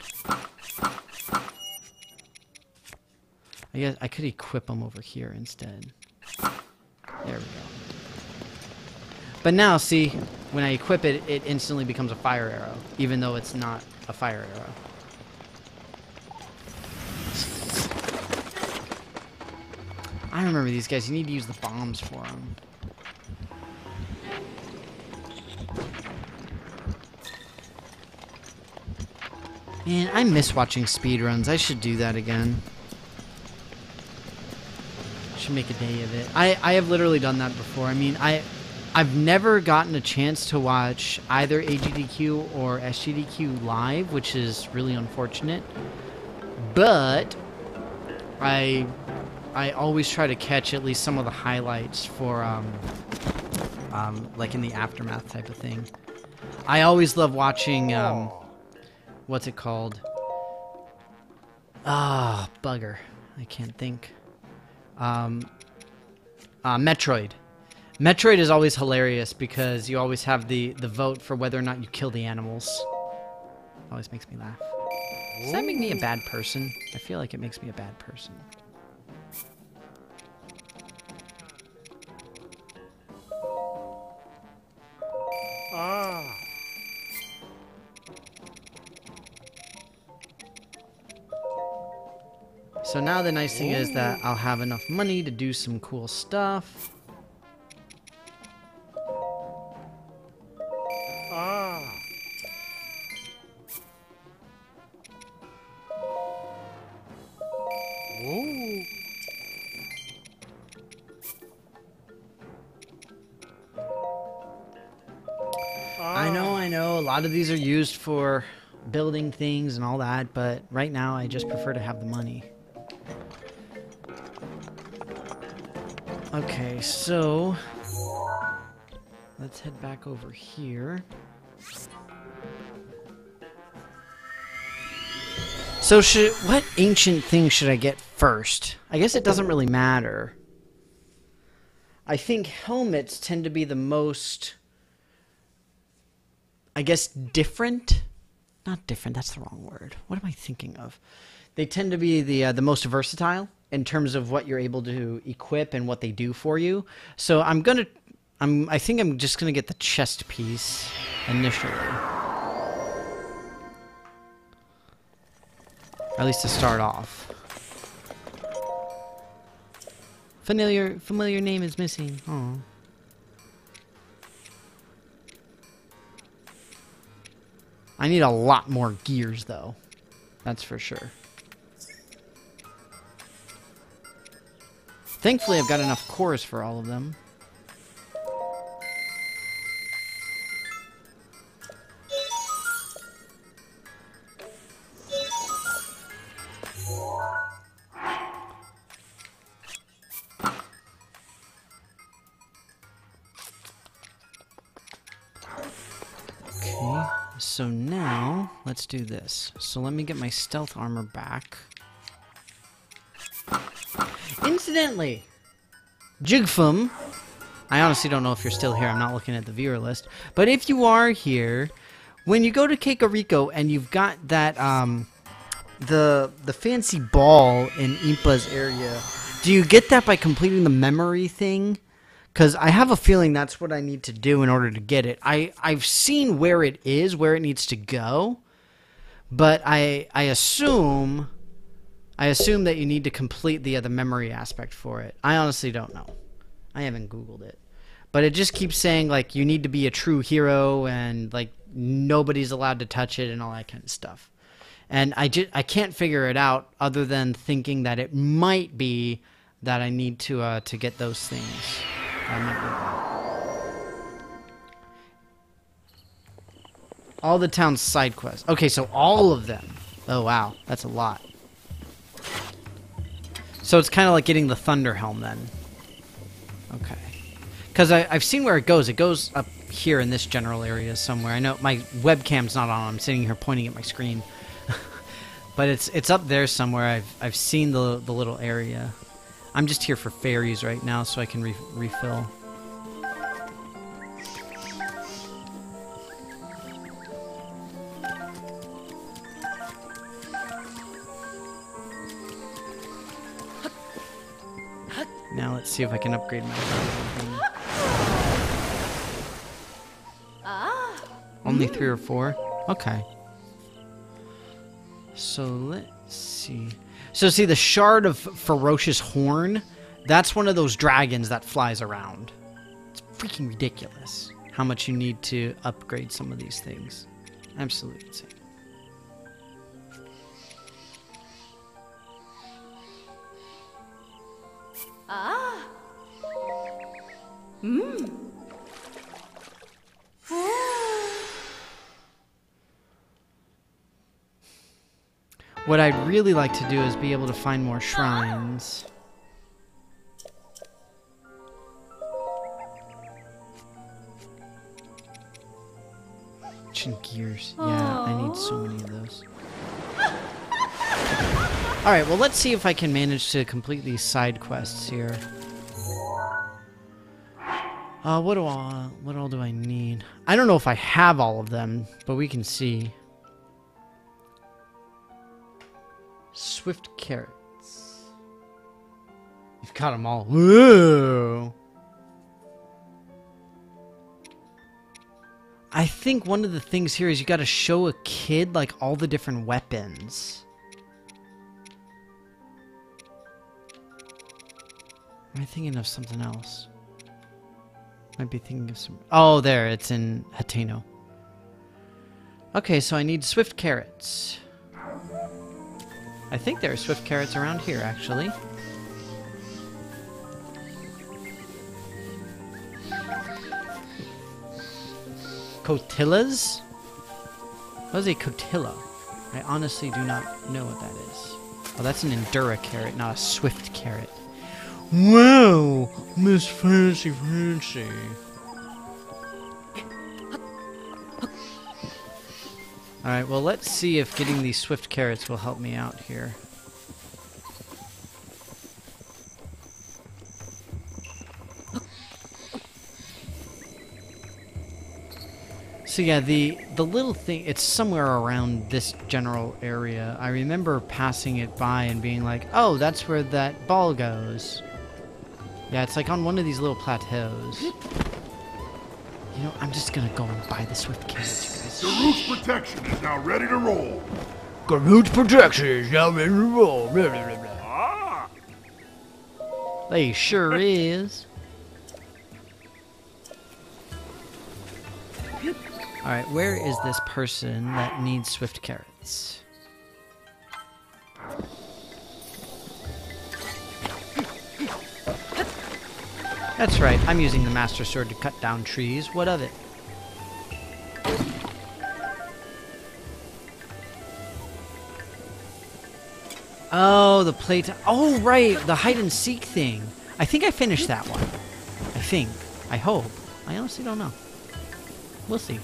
I guess I could equip them over here instead. There we go. But now, see, when I equip it, it instantly becomes a fire arrow, even though it's not a fire arrow. I remember these guys. You need to use the bombs for them. Man, I miss watching speedruns. I should do that again. Should make a day of it. I have literally done that before. I mean, I've never gotten a chance to watch either AGDQ or SGDQ live, which is really unfortunate. But I always try to catch at least some of the highlights for like in the aftermath type of thing. I always love watching what's it called? Ah, bugger. I can't think. Metroid. Metroid is always hilarious because you always have the vote for whether or not you kill the animals. Always makes me laugh. Does that make me a bad person? I feel like it makes me a bad person. So now the nice thing is that I'll have enough money to do some cool stuff. I know, a lot of these are used for building things and all that, but right now I just prefer to have the money. Okay, so let's head back over here. So what ancient thing should I get first? I guess it doesn't really matter. I think helmets tend to be the most, I guess, different? Not different, that's the wrong word. What am I thinking of? They tend to be the most versatile in terms of what you're able to equip and what they do for you. So I think I'm just gonna get the chest piece initially. At least to start off. Familiar name is missing. Oh. I need a lot more gears though. That's for sure. Thankfully I've got enough cores for all of them. So now, let's do this. So let me get my stealth armor back. Incidentally, Jigfum, I honestly don't know if you're still here. I'm not looking at the viewer list. But if you are here, when you go to KAKARIKO and you've got that, the fancy ball in Impa's area, do you get that by completing the memory thing? Because I have a feeling that's what I need to do in order to get it. I've seen where it is, where it needs to go, but I assume that you need to complete the memory aspect for it. I honestly don't know. I haven't Googled it, but it just keeps saying like you need to be a true hero and like nobody's allowed to touch it and all that kind of stuff. And I can't figure it out other than thinking that it might be that I need to get those things. All the town's side quests. Okay, so all of them. Oh, wow. That's a lot. So it's kind of like getting the Thunder Helm then. Okay. Because I've seen where it goes. It goes up here in this general area somewhere. I know my webcam's not on. I'm sitting here pointing at my screen. But it's up there somewhere. I've seen the little area. I'm just here for fairies right now so I can refill. Now let's see if I can upgrade my thing. Only 3 or 4? Okay. So let's see. So see, the Shard of Ferocious Horn, that's one of those dragons that flies around. It's freaking ridiculous how much you need to upgrade some of these things. Absolutely insane. What I'd really like to do is be able to find more shrines. Ancient gears. Yeah, I need so many of those. Alright, well let's see if I can manage to complete these side quests here. What all do I need? I don't know if I have all of them, but we can see. Swift carrots. You've got them all. Whoa! I think one of the things here is you got to show a kid like all the different weapons. Am I thinking of something else? Might be thinking of some... Oh, there. It's in Hateno. Okay, so I need swift carrots. I think there are swift carrots around here, actually. Cotillas? What is a cotilla? I honestly do not know what that is. Oh, that's an Endura carrot, not a swift carrot. Wow! Miss Fancy Fancy. Alright, well, let's see if getting these swift carrots will help me out here. So yeah, the little thing, it's somewhere around this general area. I remember passing it by and being like, oh, that's where that ball goes. Yeah, it's like on one of these little plateaus. You know, I'm just gonna go and buy the swift carrots, you guys. GERUDO's protection is now ready to roll. GERUDO's protection is now ready to roll. Ah! They sure is. Alright, where is this person that needs swift carrots? That's right, I'm using the Master Sword to cut down trees. What of it? Oh, the plate. Oh, right, the hide and seek thing. I think I finished that one. I think. I hope. I honestly don't know. We'll see.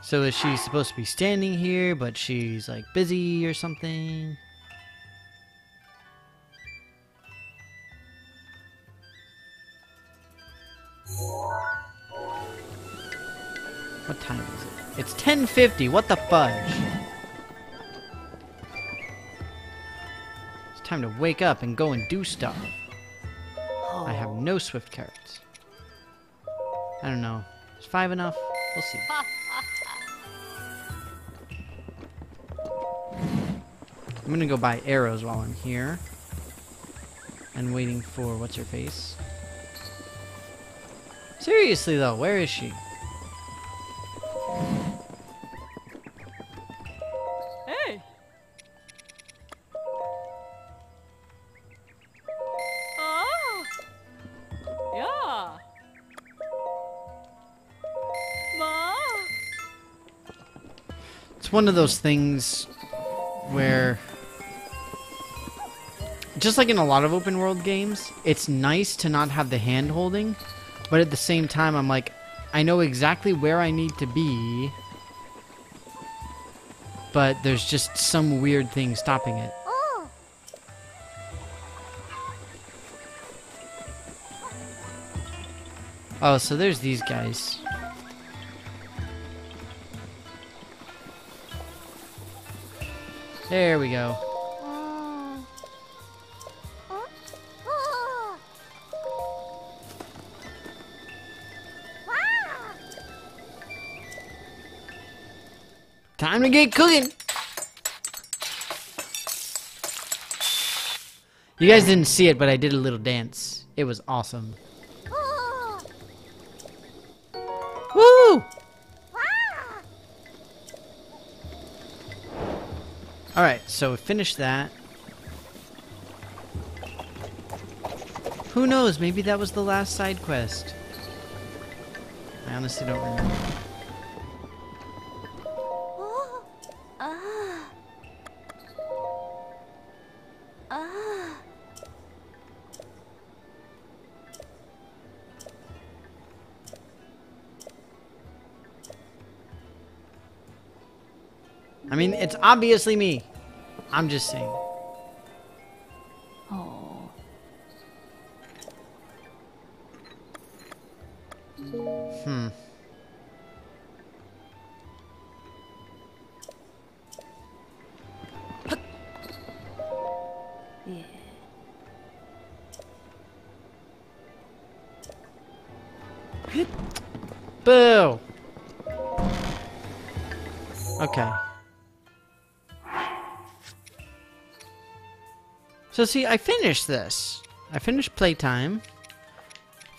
So is she supposed to be standing here, but she's like busy or something? What time is it? It's 10:50. What the fudge? It's time to wake up and go and do stuff. I have no swift carrots. I don't know. Is 5 enough? We'll see. I'm gonna go buy arrows while I'm here. And waiting for what's her face. Seriously though, where is she? Hey. Ah. Yeah. Ma. It's one of those things where, just like in a lot of open world games, it's nice to not have the hand holding, but at the same time I'm like, I know exactly where I need to be, but there's just some weird thing stopping it. Oh, Oh, so there's these guys. There we go. oh. Wow. Time to get cooking! You guys didn't see it, but I did a little dance. It was awesome. Oh. Woo! Wow. Alright, so we finished that. Who knows? Maybe that was the last side quest. I honestly don't remember. Oh. Ah. Ah. I mean, it's obviously me. I'm just saying. Oh. Hmm. Yeah. Boo! Okay. So see, I finished this. I finished playtime.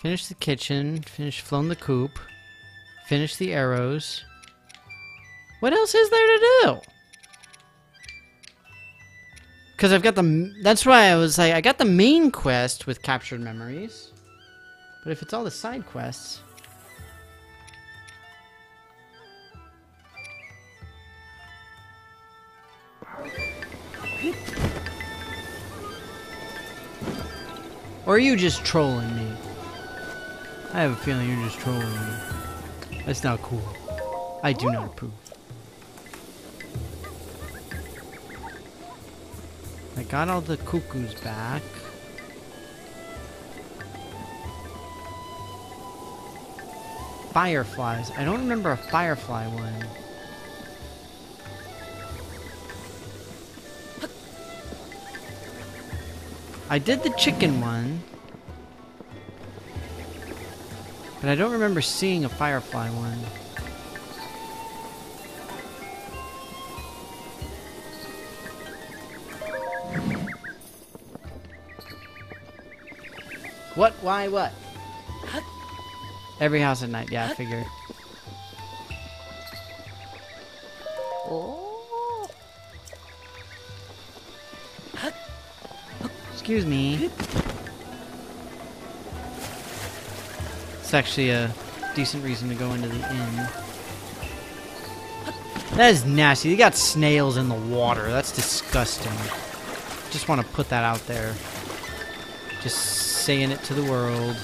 Finished the kitchen. Finished flown the coop. Finished the arrows. What else is there to do? Because I've got the... That's why I was like, I got the main quest with captured memories. But if it's all the side quests... Or are you just trolling me? I have a feeling you're just trolling me. That's not cool. I do not approve. I got all the cuckoos back. Fireflies. I don't remember a firefly one. I did the chicken one. But I don't remember seeing a firefly one. What? Why? What? Every house at night. Yeah, I figured. Oh. Excuse me. It's actually a decent reason to go into the inn. That is nasty. You got snails in the water. That's disgusting. Just want to put that out there. Just saying it to the world.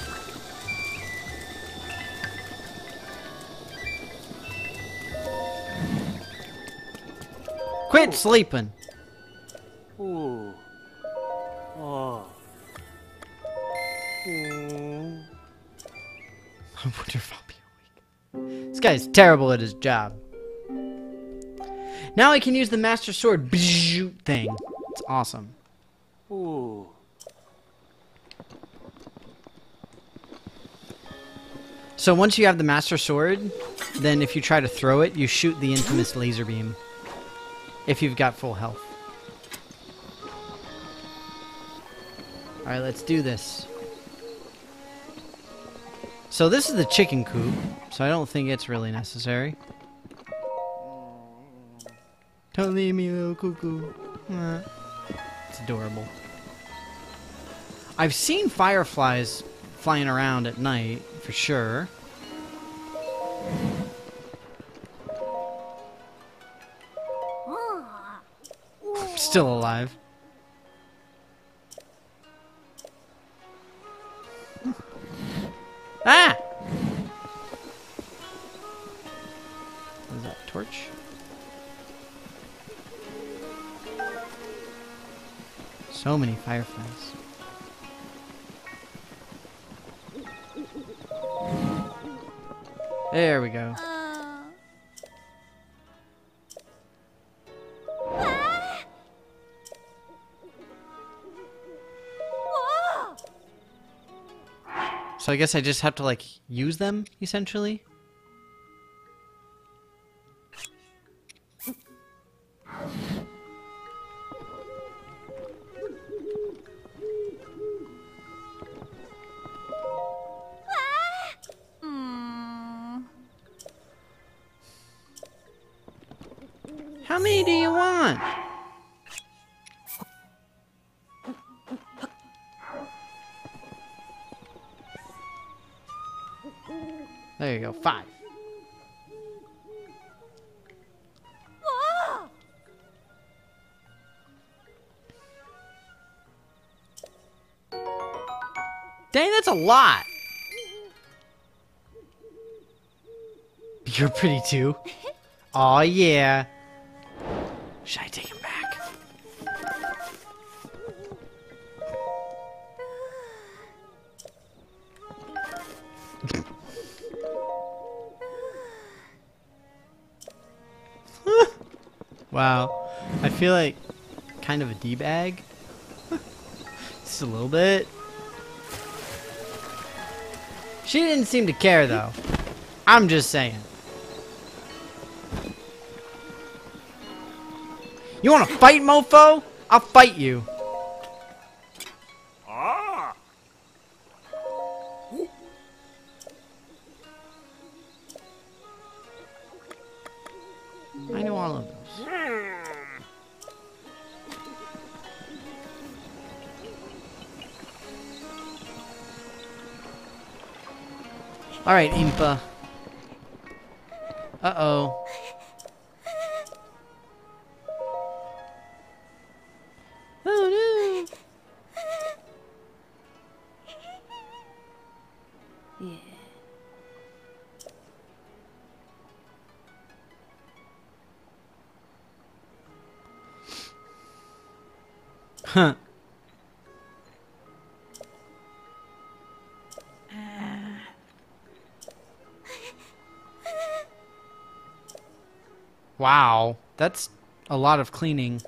Quit sleeping. Ooh. Oh. I wonder if I'll be awake. This guy's terrible at his job. Now I can use the Master Sword thing. It's awesome. Ooh. So once you have the Master Sword, then if you try to throw it, you shoot the infamous laser beam. If you've got full health. Alright, let's do this. So this is the chicken coop, so I don't think it's really necessary. Don't leave me, little cuckoo. It's adorable. I've seen fireflies flying around at night, for sure. I'm still alive. Ah! What is that, torch? So many fireflies. There we go. Whoa. So I guess I just have to, like, use them, essentially? How many do you want? There you go, 5. Whoa. Dang, that's a lot. You're pretty too. Aw, yeah. Should I take him back? Wow. I feel like kind of a D-bag. Just a little bit. She didn't seem to care, though. I'm just saying. You want to fight, mofo? I'll fight you. Ah! I know all of those. Alright, Impa. Uh-oh. Oh no! Yeah. Huh. Wow, that's a lot of cleaning.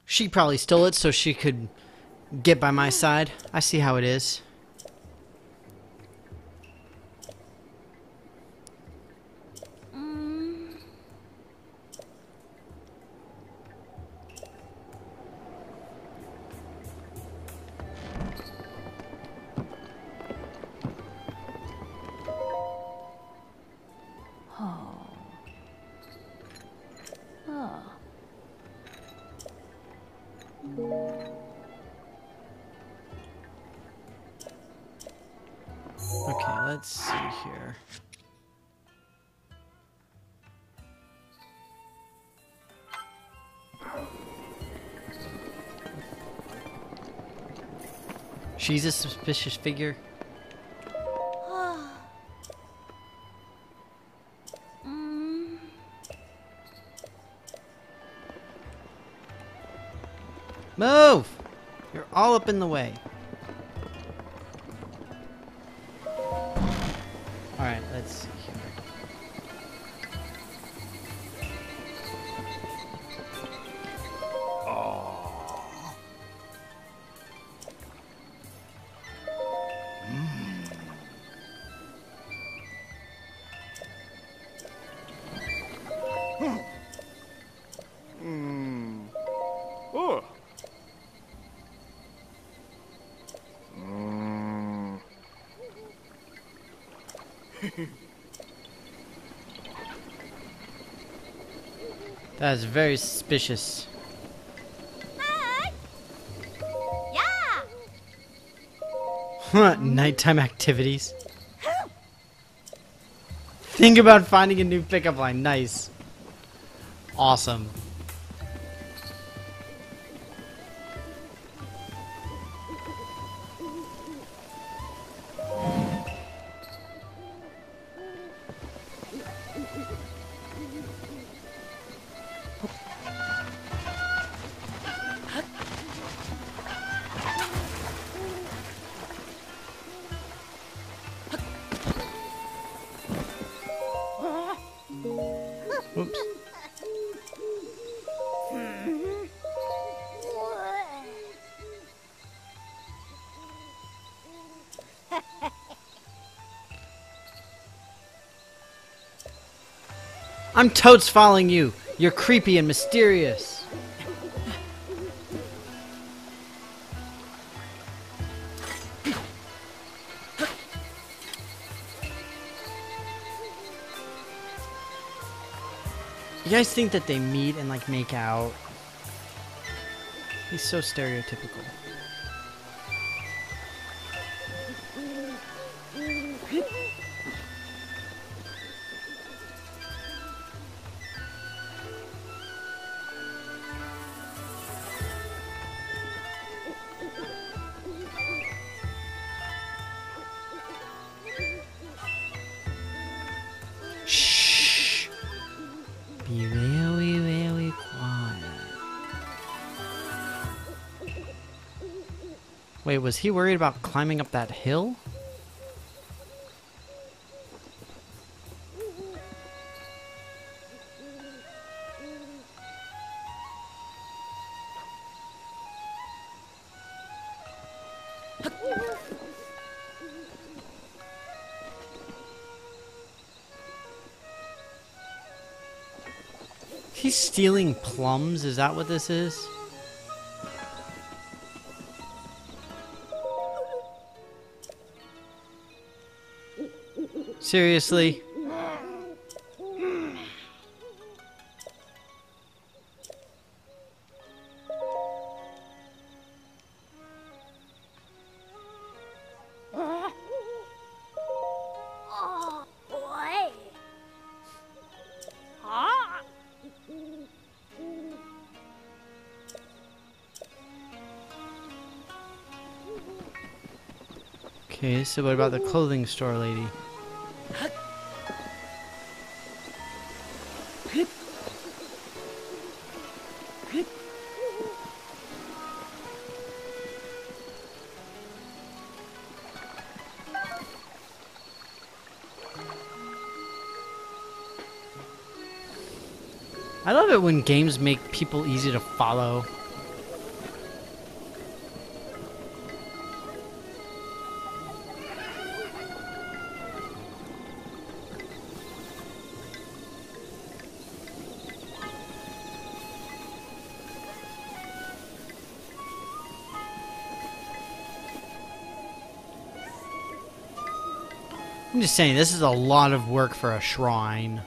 She probably stole it so she could get by my side. I see how it is. Okay, let's see here. She's a suspicious figure. Move! You're all up in the way. Alright, let's see here. Oh. That is very suspicious. Hi. Yeah. Nighttime activities. Think about finding a new pickup line. Nice. Awesome. Oops. I'm totes following you. You're creepy and mysterious. You guys think that they meet and like make out? He's so stereotypical. Shh. Be very, very quiet. Wait, was he worried about climbing up that hill? He's stealing plums? Is that what this is? Seriously? Okay, so what about the clothing store lady? I love it when games make people easy to follow. I'm just saying, this is a lot of work for a shrine.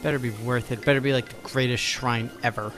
Better be worth it. Better be like the greatest shrine ever.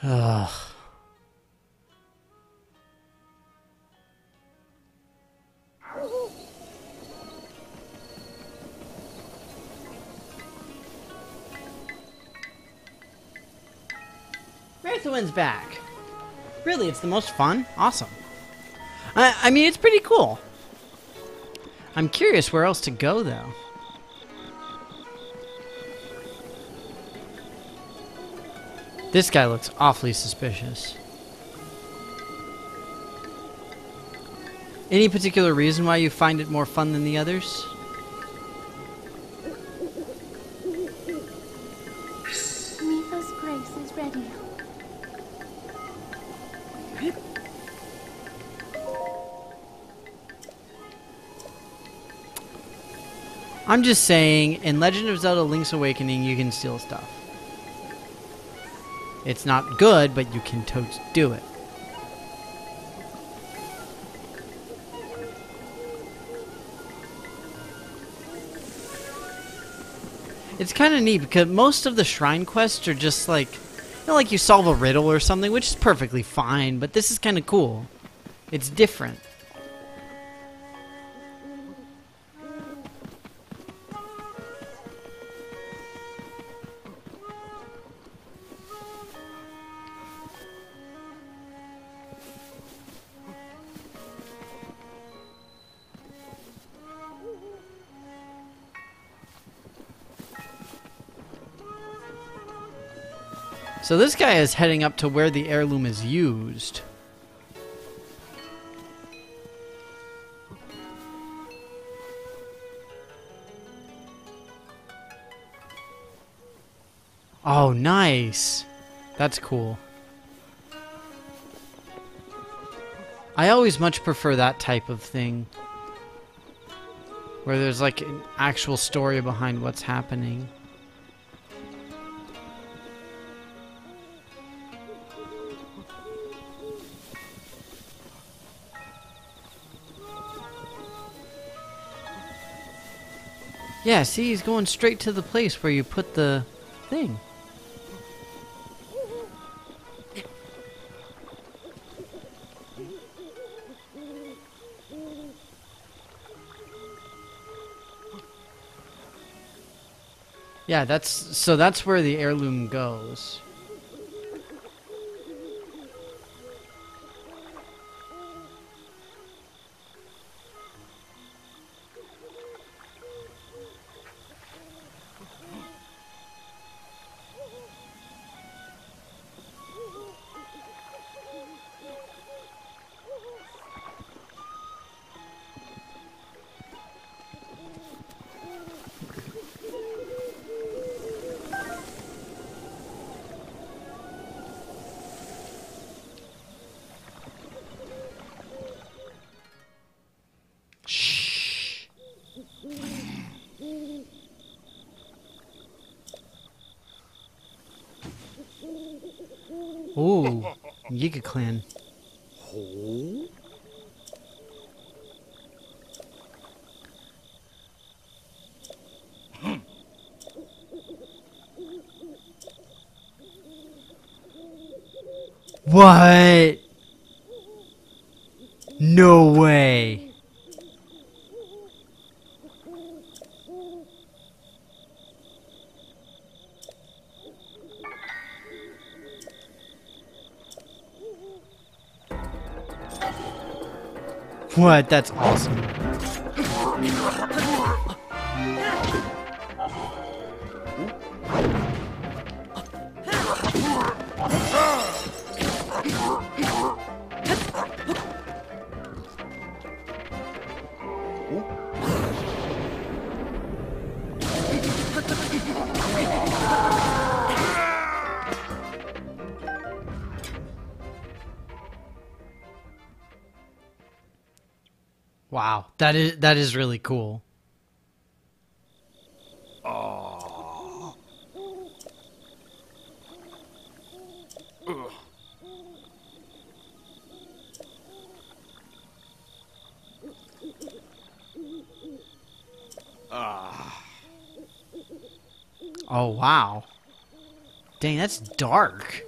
Ugh. Marathon's back. Really, it's the most fun? Awesome. I mean, it's pretty cool. I'm curious where else to go, though. This guy looks awfully suspicious. Any particular reason why you find it more fun than the others? Mifa's grace is ready. I'm just saying, in Legend of Zelda Link's Awakening, you can steal stuff. It's not good, but you can totes do it. It's kind of neat because most of the shrine quests are just like, you know, like you solve a riddle or something, which is perfectly fine, but this is kind of cool. It's different. So this guy is heading up to where the heirloom is used. Oh, nice. That's cool. I always much prefer that type of thing, where there's like an actual story behind what's happening. Yeah, see, he's going straight to the place where you put the thing. Yeah, that's where the heirloom goes. Yiga clan. What? No way. What? That's awesome. Wow, that is really cool. Oh wow. Dang, that's dark.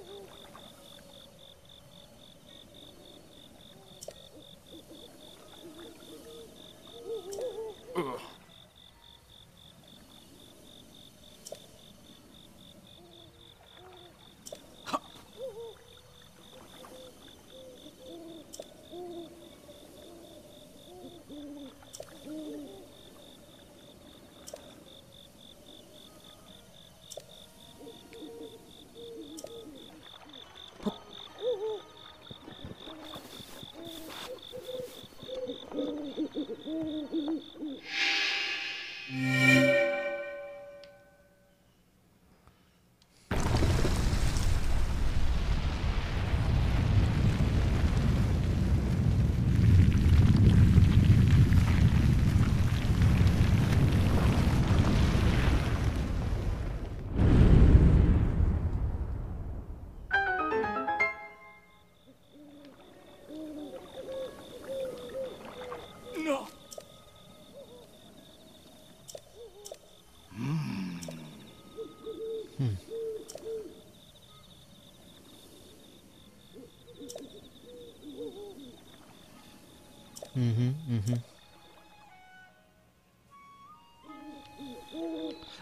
No.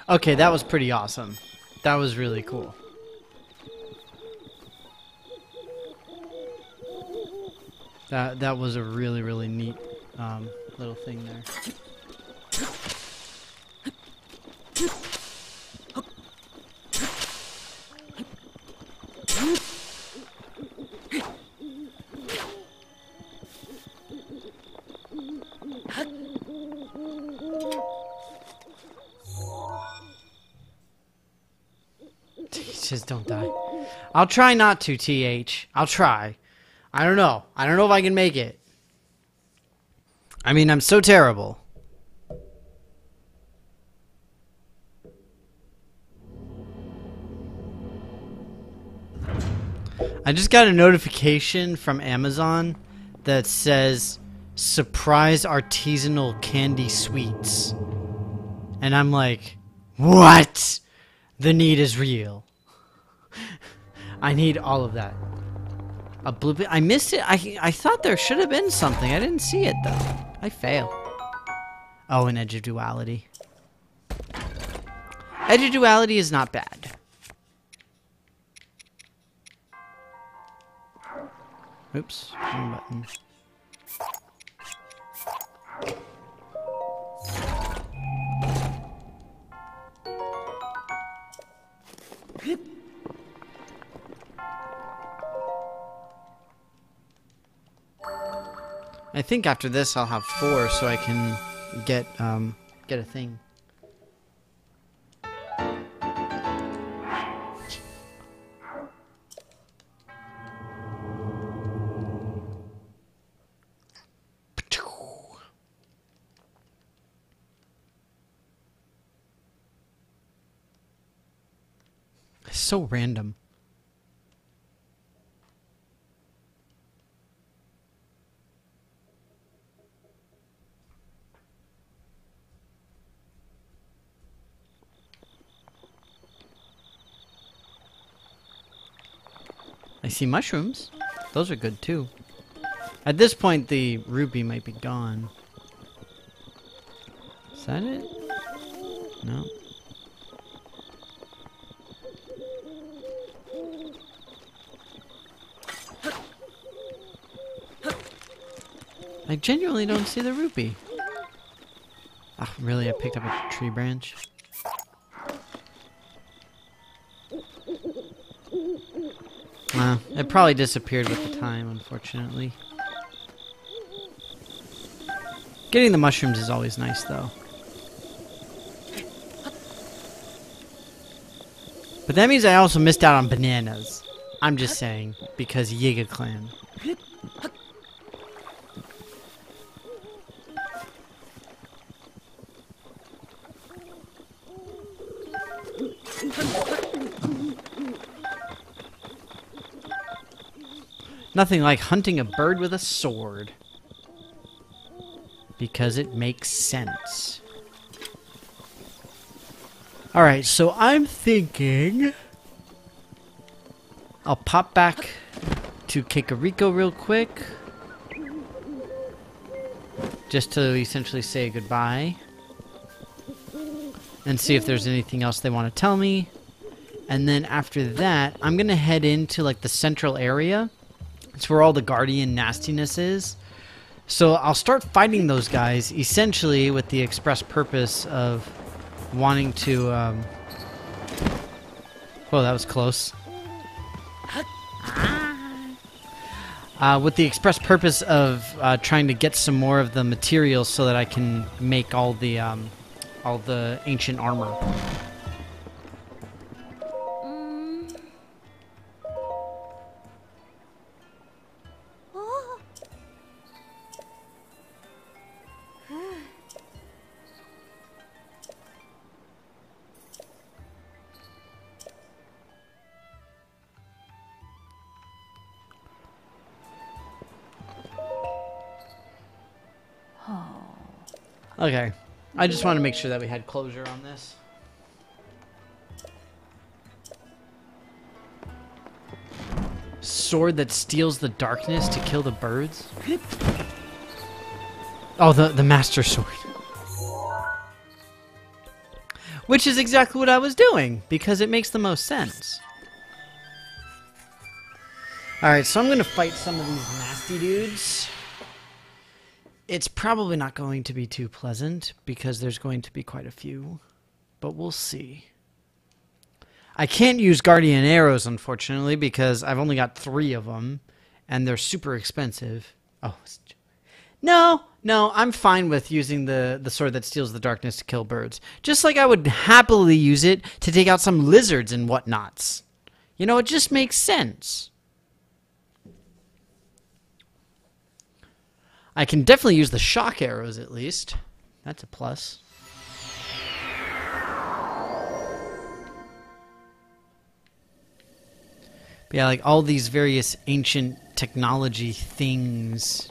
Okay, that was pretty awesome. That was really cool. That was a really neat little thing there. Just don't die. I'll try not to, TH. I'll try. I don't know. I don't know if I can make it. I mean, I'm so terrible. I just got a notification from Amazon that says surprise artisanal candy sweets. And I'm like, what? The need is real. I need all of that. A blue... I missed it. I thought there should have been something. I didn't see it, though. I fail. Oh, an Edge of Duality. Edge of Duality is not bad. Oops. Wrong button. I think after this I'll have 4 so I can get a thing. It's so random. I see mushrooms. Those are good too. At this point, the ruby might be gone. Is that it? No. I genuinely don't see the ruby. Ah, really? I picked up a tree branch? It probably disappeared with the time, unfortunately. Getting the mushrooms is always nice, though. But that means I also missed out on bananas. I'm just saying, because Yiga Clan. Nothing like hunting a bird with a sword. Because it makes sense. Alright, so I'm thinking I'll pop back to KAKARIKO real quick. Just to essentially say goodbye. And see if there's anything else they want to tell me. And then after that, I'm going to head into like the central area. It's where all the Guardian nastiness is. So I'll start fighting those guys, essentially with the express purpose of wanting to, whoa, that was close. With the express purpose of trying to get some more of the materials so that I can make all the ancient armor. Okay, I just want to make sure that we had closure on this. Sword that steals the darkness to kill the birds? Oh, the Master Sword. Which is exactly what I was doing, because it makes the most sense. Alright, so I'm going to fight some of these nasty dudes. It's probably not going to be too pleasant, because there's going to be quite a few. But we'll see. I can't use Guardian Arrows, unfortunately, because I've only got 3 of them, and they're super expensive. Oh, no, I'm fine with using the sword that steals the darkness to kill birds. Just like I would happily use it to take out some lizards and whatnots. You know, it just makes sense. I can definitely use the shock arrows, at least. That's a plus. But yeah, like all these various ancient technology things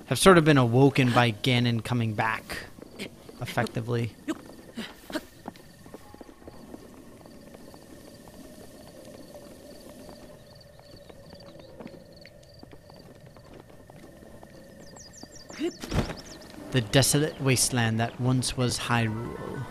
have sort of been awoken by Ganon coming back, effectively. The desolate wasteland that once was Hyrule.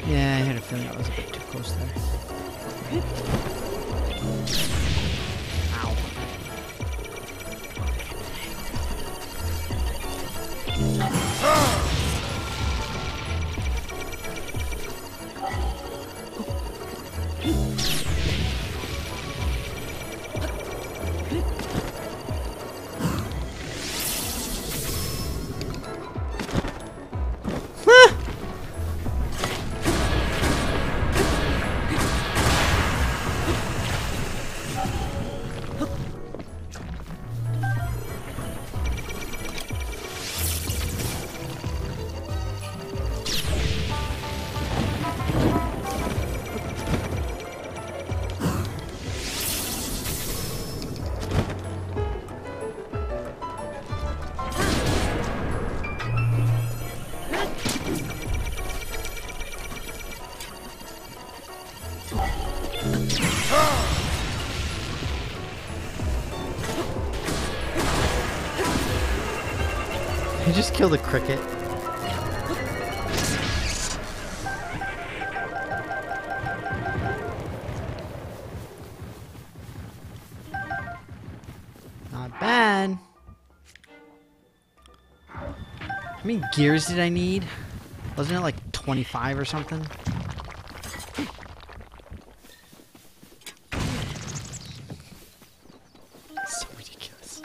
Yeah, I had a feeling that was a bit too close there. Ow. I just killed a cricket. Not bad. How many gears did I need? Wasn't it like 25 or something? So ridiculous.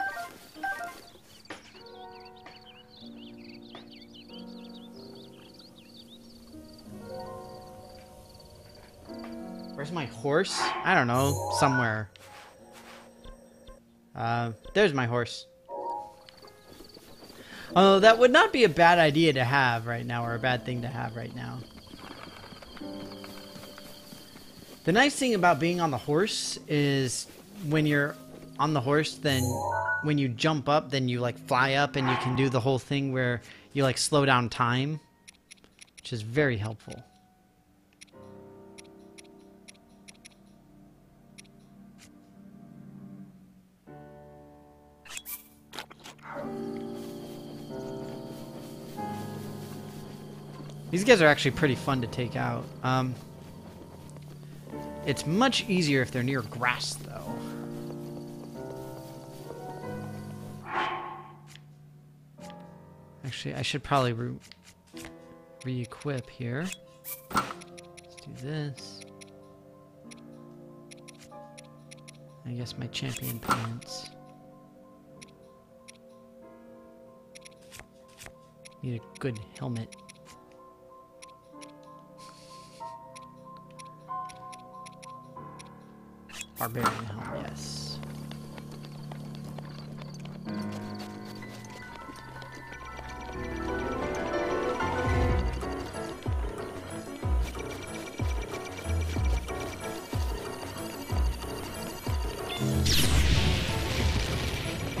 Where's my horse? I don't know. Somewhere. There's my horse. Oh, that would not be a bad idea to have right now, or a bad thing to have right now. The nice thing about being on the horse is when you're on the horse, then when you jump up, then you like fly up and you can do the whole thing where you like slow down time, which is very helpful. These guys are actually pretty fun to take out. It's much easier if they're near grass, though. Actually, I should probably re-equip here. Let's do this. I guess my champion pants. Need a good helmet. Barbarian helm, yes.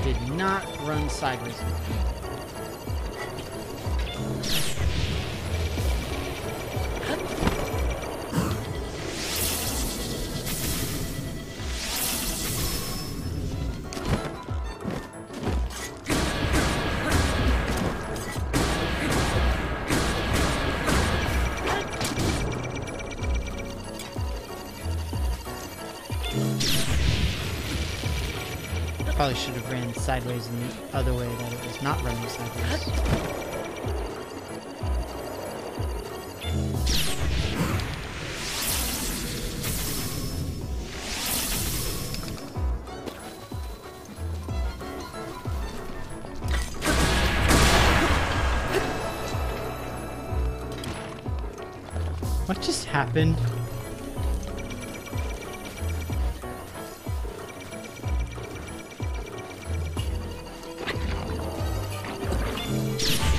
Did not run sideways. Probably should have ran sideways in the other way that it was not running sideways. What just happened?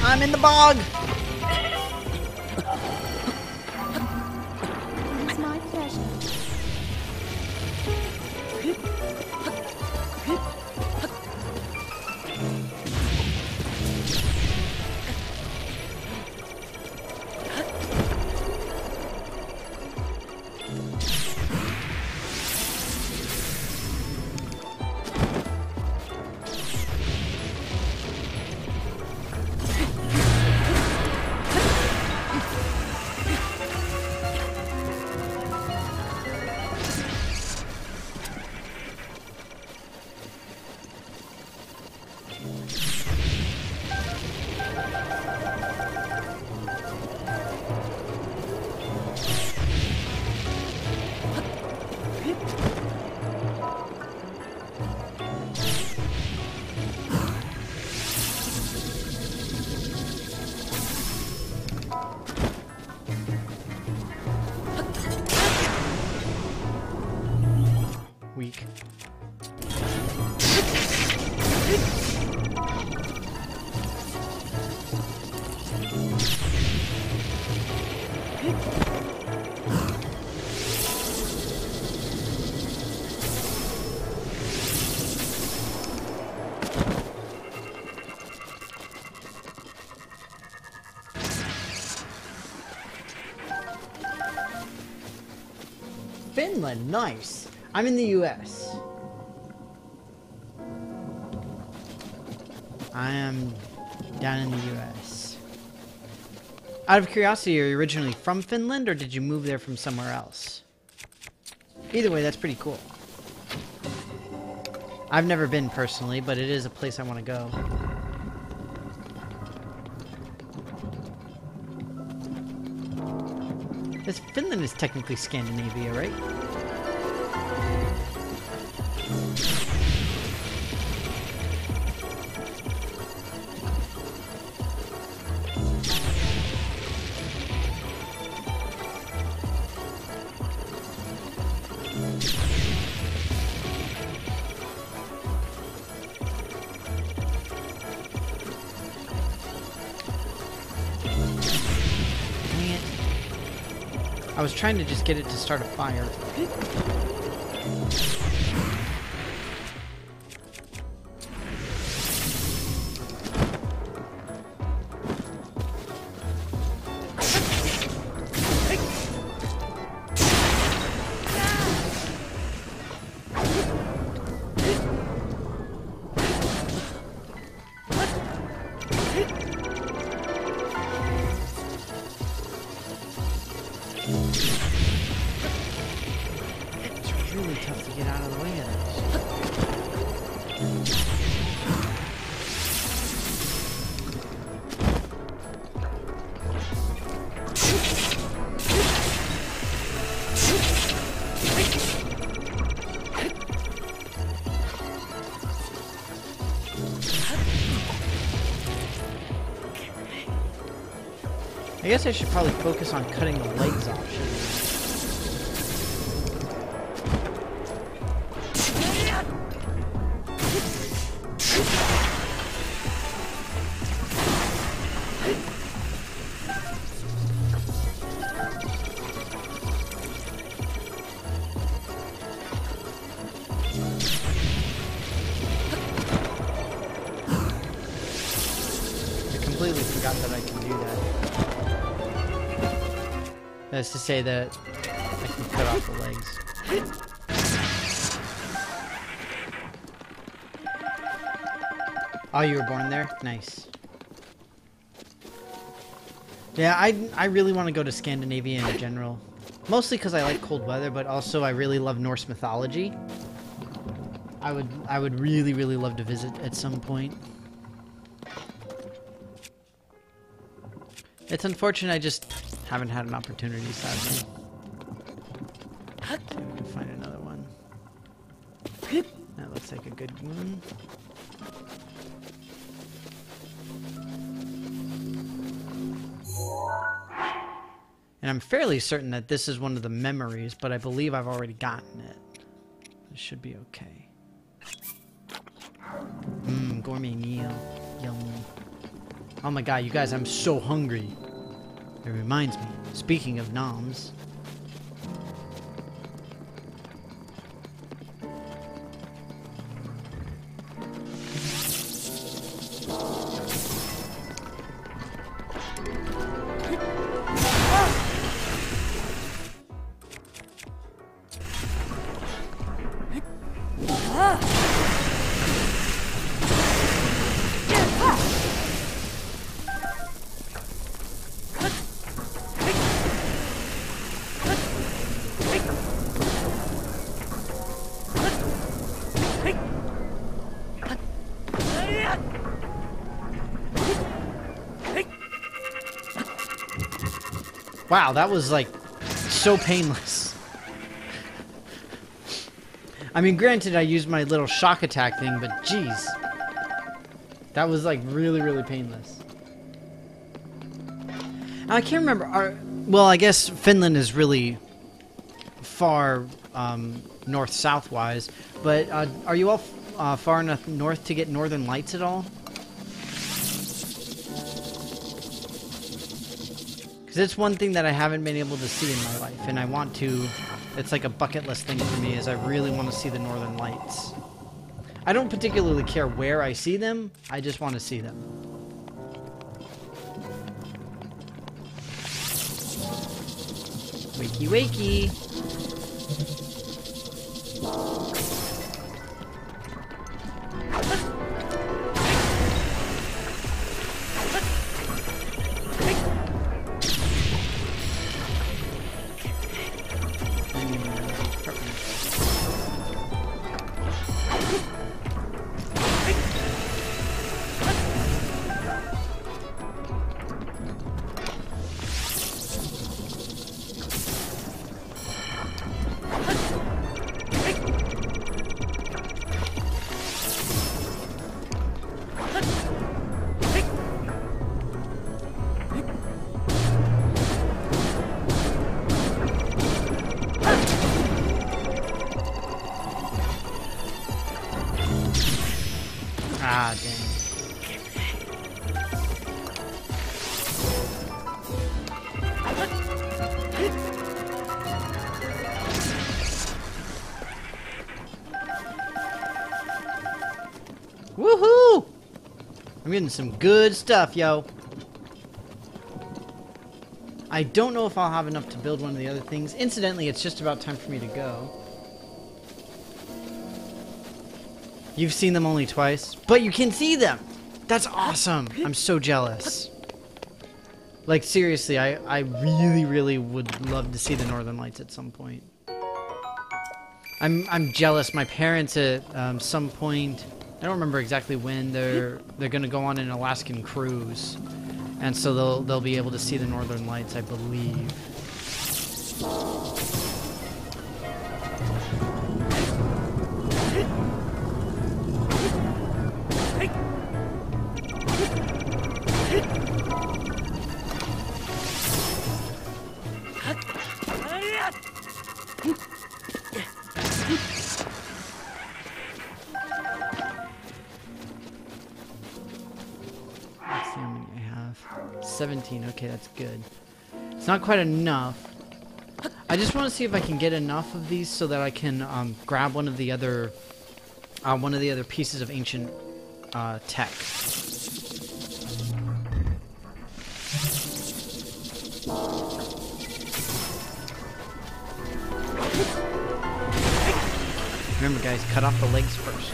I'm in the bog! It's my pleasure. Weak. Finland, nice. I'm in the US. I am Down in the U.S. Out of curiosity, are you originally from Finland, or did you move there from somewhere else? Either way, that's pretty cool. I've never been personally, but it is a place I want to go. Finland is technically Scandinavia, right? I was trying to just get it to start a fire. Really tough to get out of the way of this. I guess I should probably focus on cutting the legs off, shouldn't I? Completely forgot that I can do that. That's to say that I can cut off the legs. Oh, you were born there? Nice. Yeah, I really want to go to Scandinavia in general. Mostly because I like cold weather, but also I really love Norse mythology. I would really, really love to visit at some point. It's unfortunate I just haven't had an opportunity, sadly. See if we can find another one. That looks like a good one. And I'm fairly certain that this is one of the memories, but I believe I've already gotten it. This should be okay. Gourmet meal. Yum. Oh my god, you guys, I'm so hungry. It reminds me, speaking of noms. Wow, that was like so painless. I mean, granted, I used my little shock attack thing, but jeez. That was like really, really painless. I can't remember. Well, I guess Finland is really far north-south wise, but are you all far enough north to get northern lights at all? Because it's one thing that I haven't been able to see in my life, and I want to. It's like a bucket list thing for me, is I really want to see the northern lights. I don't particularly care where I see them, I just want to see them. Wakey wakey! I'm getting some good stuff, yo. I don't know if I'll have enough to build one of the other things. Incidentally, it's just about time for me to go. You've seen them only twice, but you can see them! That's awesome! I'm so jealous. Like, seriously, I really, really would love to see the Northern Lights at some point. I'm jealous. My parents at some point, I don't remember exactly when, they're gonna go on an Alaskan cruise. And so they'll be able to see the Northern Lights, I believe. Let's see how many I have. 17. Okay, that's good. It's not quite enough. I just want to see if I can get enough of these so that I can grab one of the other pieces of ancient tech. Remember, guys, cut off the legs first.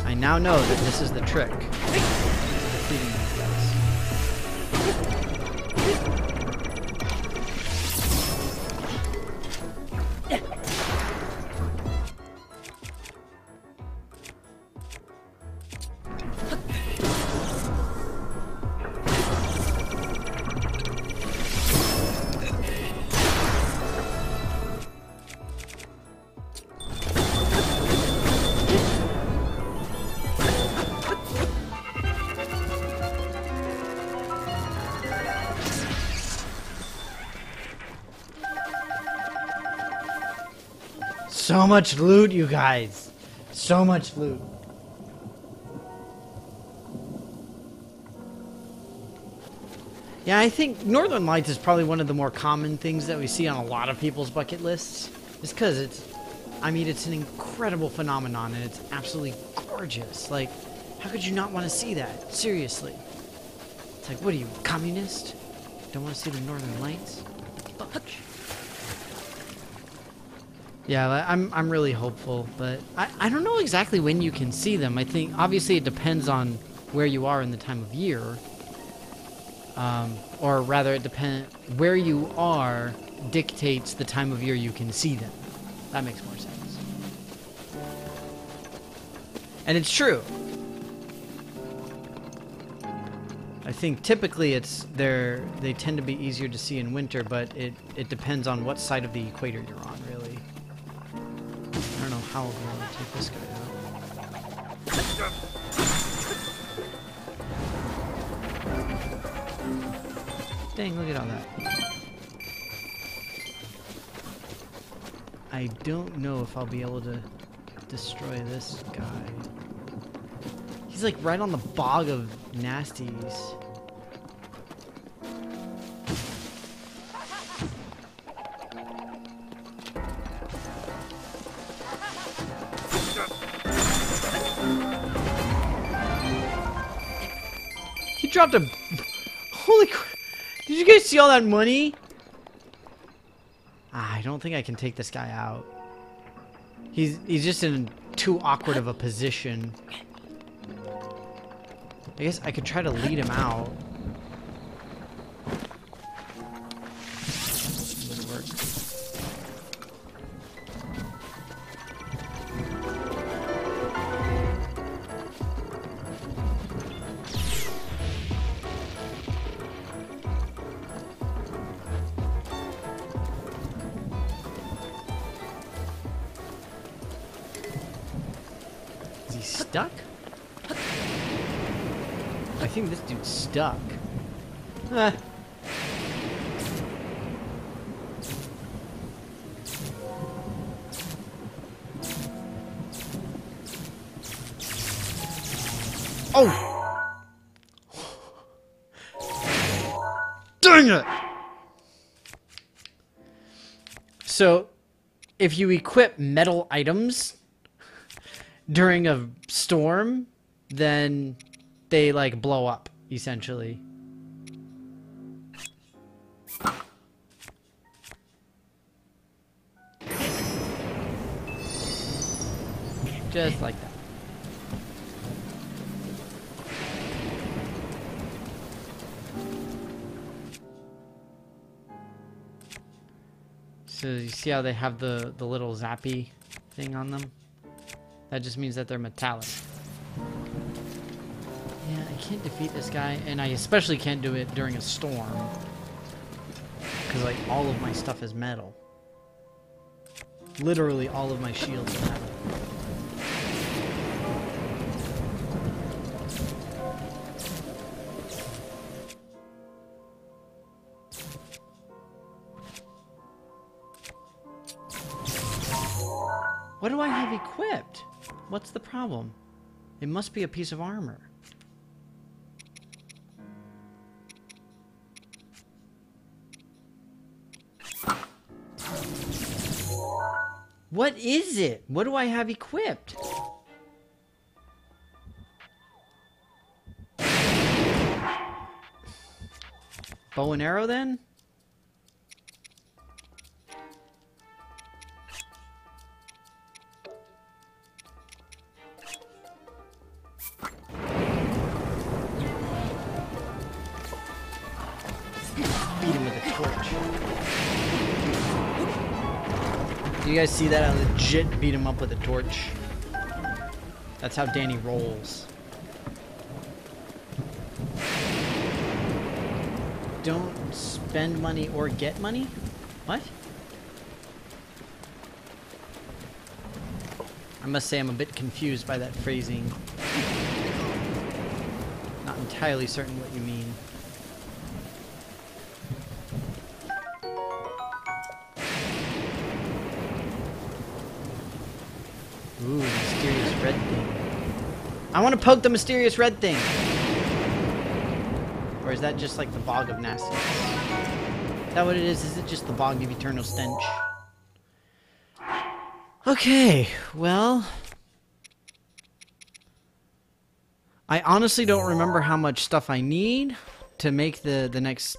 I now know that this is the trick to defeating these guys. So much loot, you guys. So much loot. Yeah, I think Northern Lights is probably one of the more common things that we see on a lot of people's bucket lists. Just because it's an incredible phenomenon and it's absolutely gorgeous. Like, how could you not want to see that? Seriously. It's like, what are you, communist? Don't want to see the Northern Lights? Fudge. Yeah, I'm really hopeful, but I don't know exactly when you can see them. I think, obviously, it depends on where you are in the time of year. Or rather, where you are dictates the time of year you can see them. That makes more sense. And it's true. I think typically they tend to be easier to see in winter, but it depends on what side of the equator you're on, really. I don't know how we'll be able to take this guy out. Dang, look at all that. I don't know if I'll be able to destroy this guy. He's like right on the bog of nasties. He dropped a... Holy crap. Did you guys see all that money? I don't think I can take this guy out. He's just in too awkward of a position. I guess I could try to lead him out. Doesn't work. Is he stuck? I think this dude's stuck. Oh! Dang it! So, if you equip metal items during a storm, then they, like, blow up, essentially. Just like that. So you see how they have the little zappy thing on them? That just means that they're metallic. Yeah, I can't defeat this guy, and I especially can't do it during a storm. Because, like, all of my stuff is metal. Literally all of my shields are metal. What do I have equipped? What's the problem? It must be a piece of armor. What is it? What do I have equipped? Bow and arrow then? Beat him with a torch. Do you guys see that? I legit beat him up with a torch. That's how Danny rolls. Don't spend money or get money? What? I must say I'm a bit confused by that phrasing. Not entirely certain what you mean. Ooh, mysterious red thing. I want to poke the mysterious red thing. Or is that just like the bog of nastiness? Is that what it is? Is it just the bog of eternal stench? Okay, well... I honestly don't remember how much stuff I need to make the next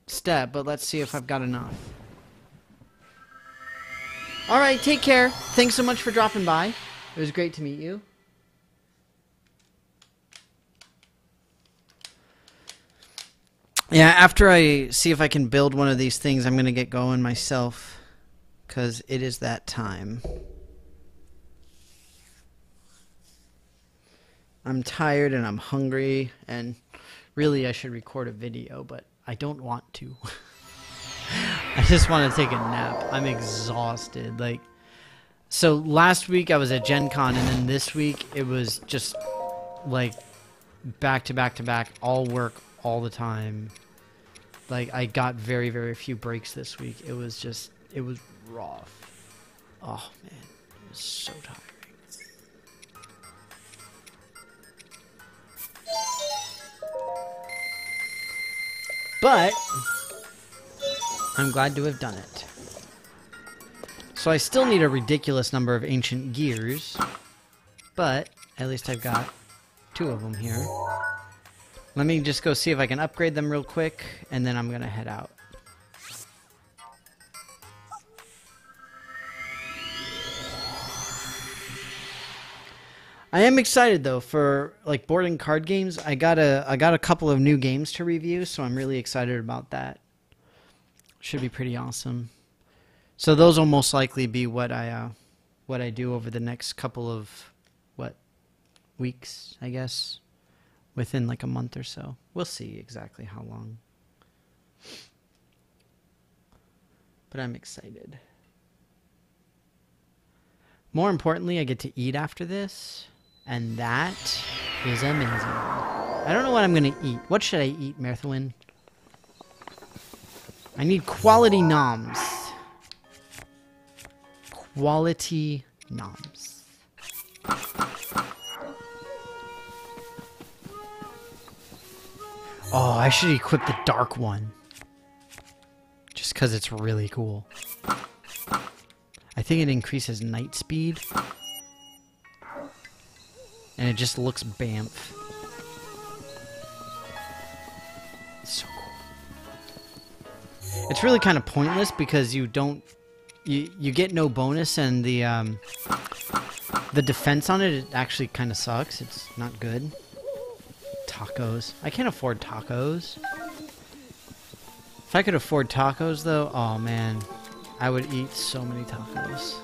step, but let's see if I've got enough. Alright, take care. Thanks so much for dropping by. It was great to meet you. Yeah, after I see if I can build one of these things, I'm going to get going myself. Because it is that time. I'm tired and I'm hungry. And really I should record a video, but I don't want to. I just want to take a nap. I'm exhausted. Like, so last week I was at Gen Con, and then this week it was just like back to back to back, all work all the time. Like, I got very, very few breaks this week. It was just, it was rough. Oh man, it was so tiring. But I'm glad to have done it. So I still need a ridiculous number of ancient gears, but at least I've got 2 of them here. Let me just go see if I can upgrade them real quick, and then I'm gonna head out. I am excited though for like board and card games. I got a couple of new games to review, so I'm really excited about that. Should be pretty awesome. So those will most likely be what I do over the next couple of weeks, I guess, within like a month or so. We'll see exactly how long. But I'm excited. More importantly, I get to eat after this, and that is amazing. I don't know what I'm gonna eat. What should I eat, Merthwin? I need quality noms. Quality noms. Oh, I should equip the dark one. Just because it's really cool. think it increases night speed. And it just looks bamf. It's so cool. It's really kind of pointless because you don't... You get no bonus, and the defense on it actually kind of sucks. It's not good. Tacos. I can't afford tacos. If I could afford tacos, though, oh man, I would eat so many tacos.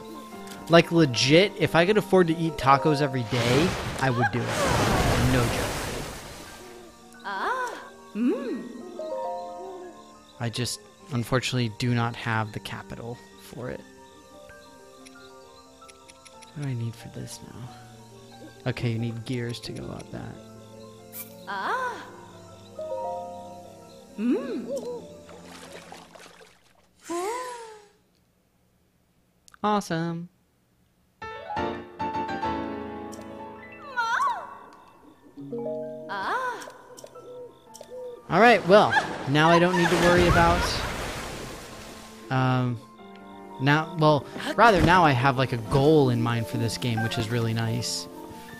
Like, legit, if I could afford to eat tacos every day, I would do it. No joke. I just, unfortunately, do not have the capital for it. What do I need for this now? Okay, you need gears to go up that. Awesome. Alright, well, now I don't need to worry about... now I have like a goal in mind for this game, which is really nice.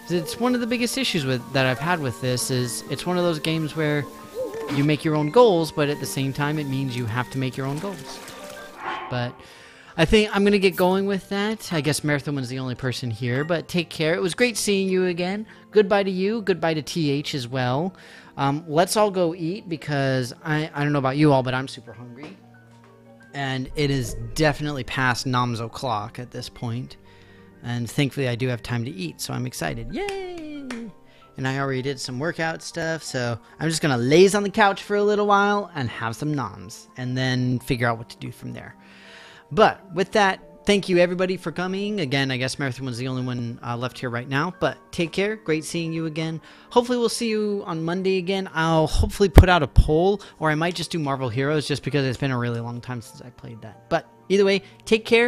It's one of the biggest issues that I've had with this is it's one of those games where you make your own goals, but at the same time it means you have to make your own goals. But I think I'm going to get going with that. I guess Marathon was the only person here, but take care. It was great seeing you again. Goodbye to you. Goodbye to TH as well. Let's all go eat because I don't know about you all, but I'm super hungry. And it is definitely past Nam's o'clock at this point. And thankfully I do have time to eat, so I'm excited. Yay! And I already did some workout stuff, so I'm just going to laze on the couch for a little while and have some noms. And then figure out what to do from there. But with that, thank you everybody for coming. Again, I guess Marathon was the only one left here right now. But take care. Great seeing you again. Hopefully we'll see you on Monday again. I'll hopefully put out a poll, or I might just do Marvel Heroes just because it's been a really long time since I played that. But either way, take care.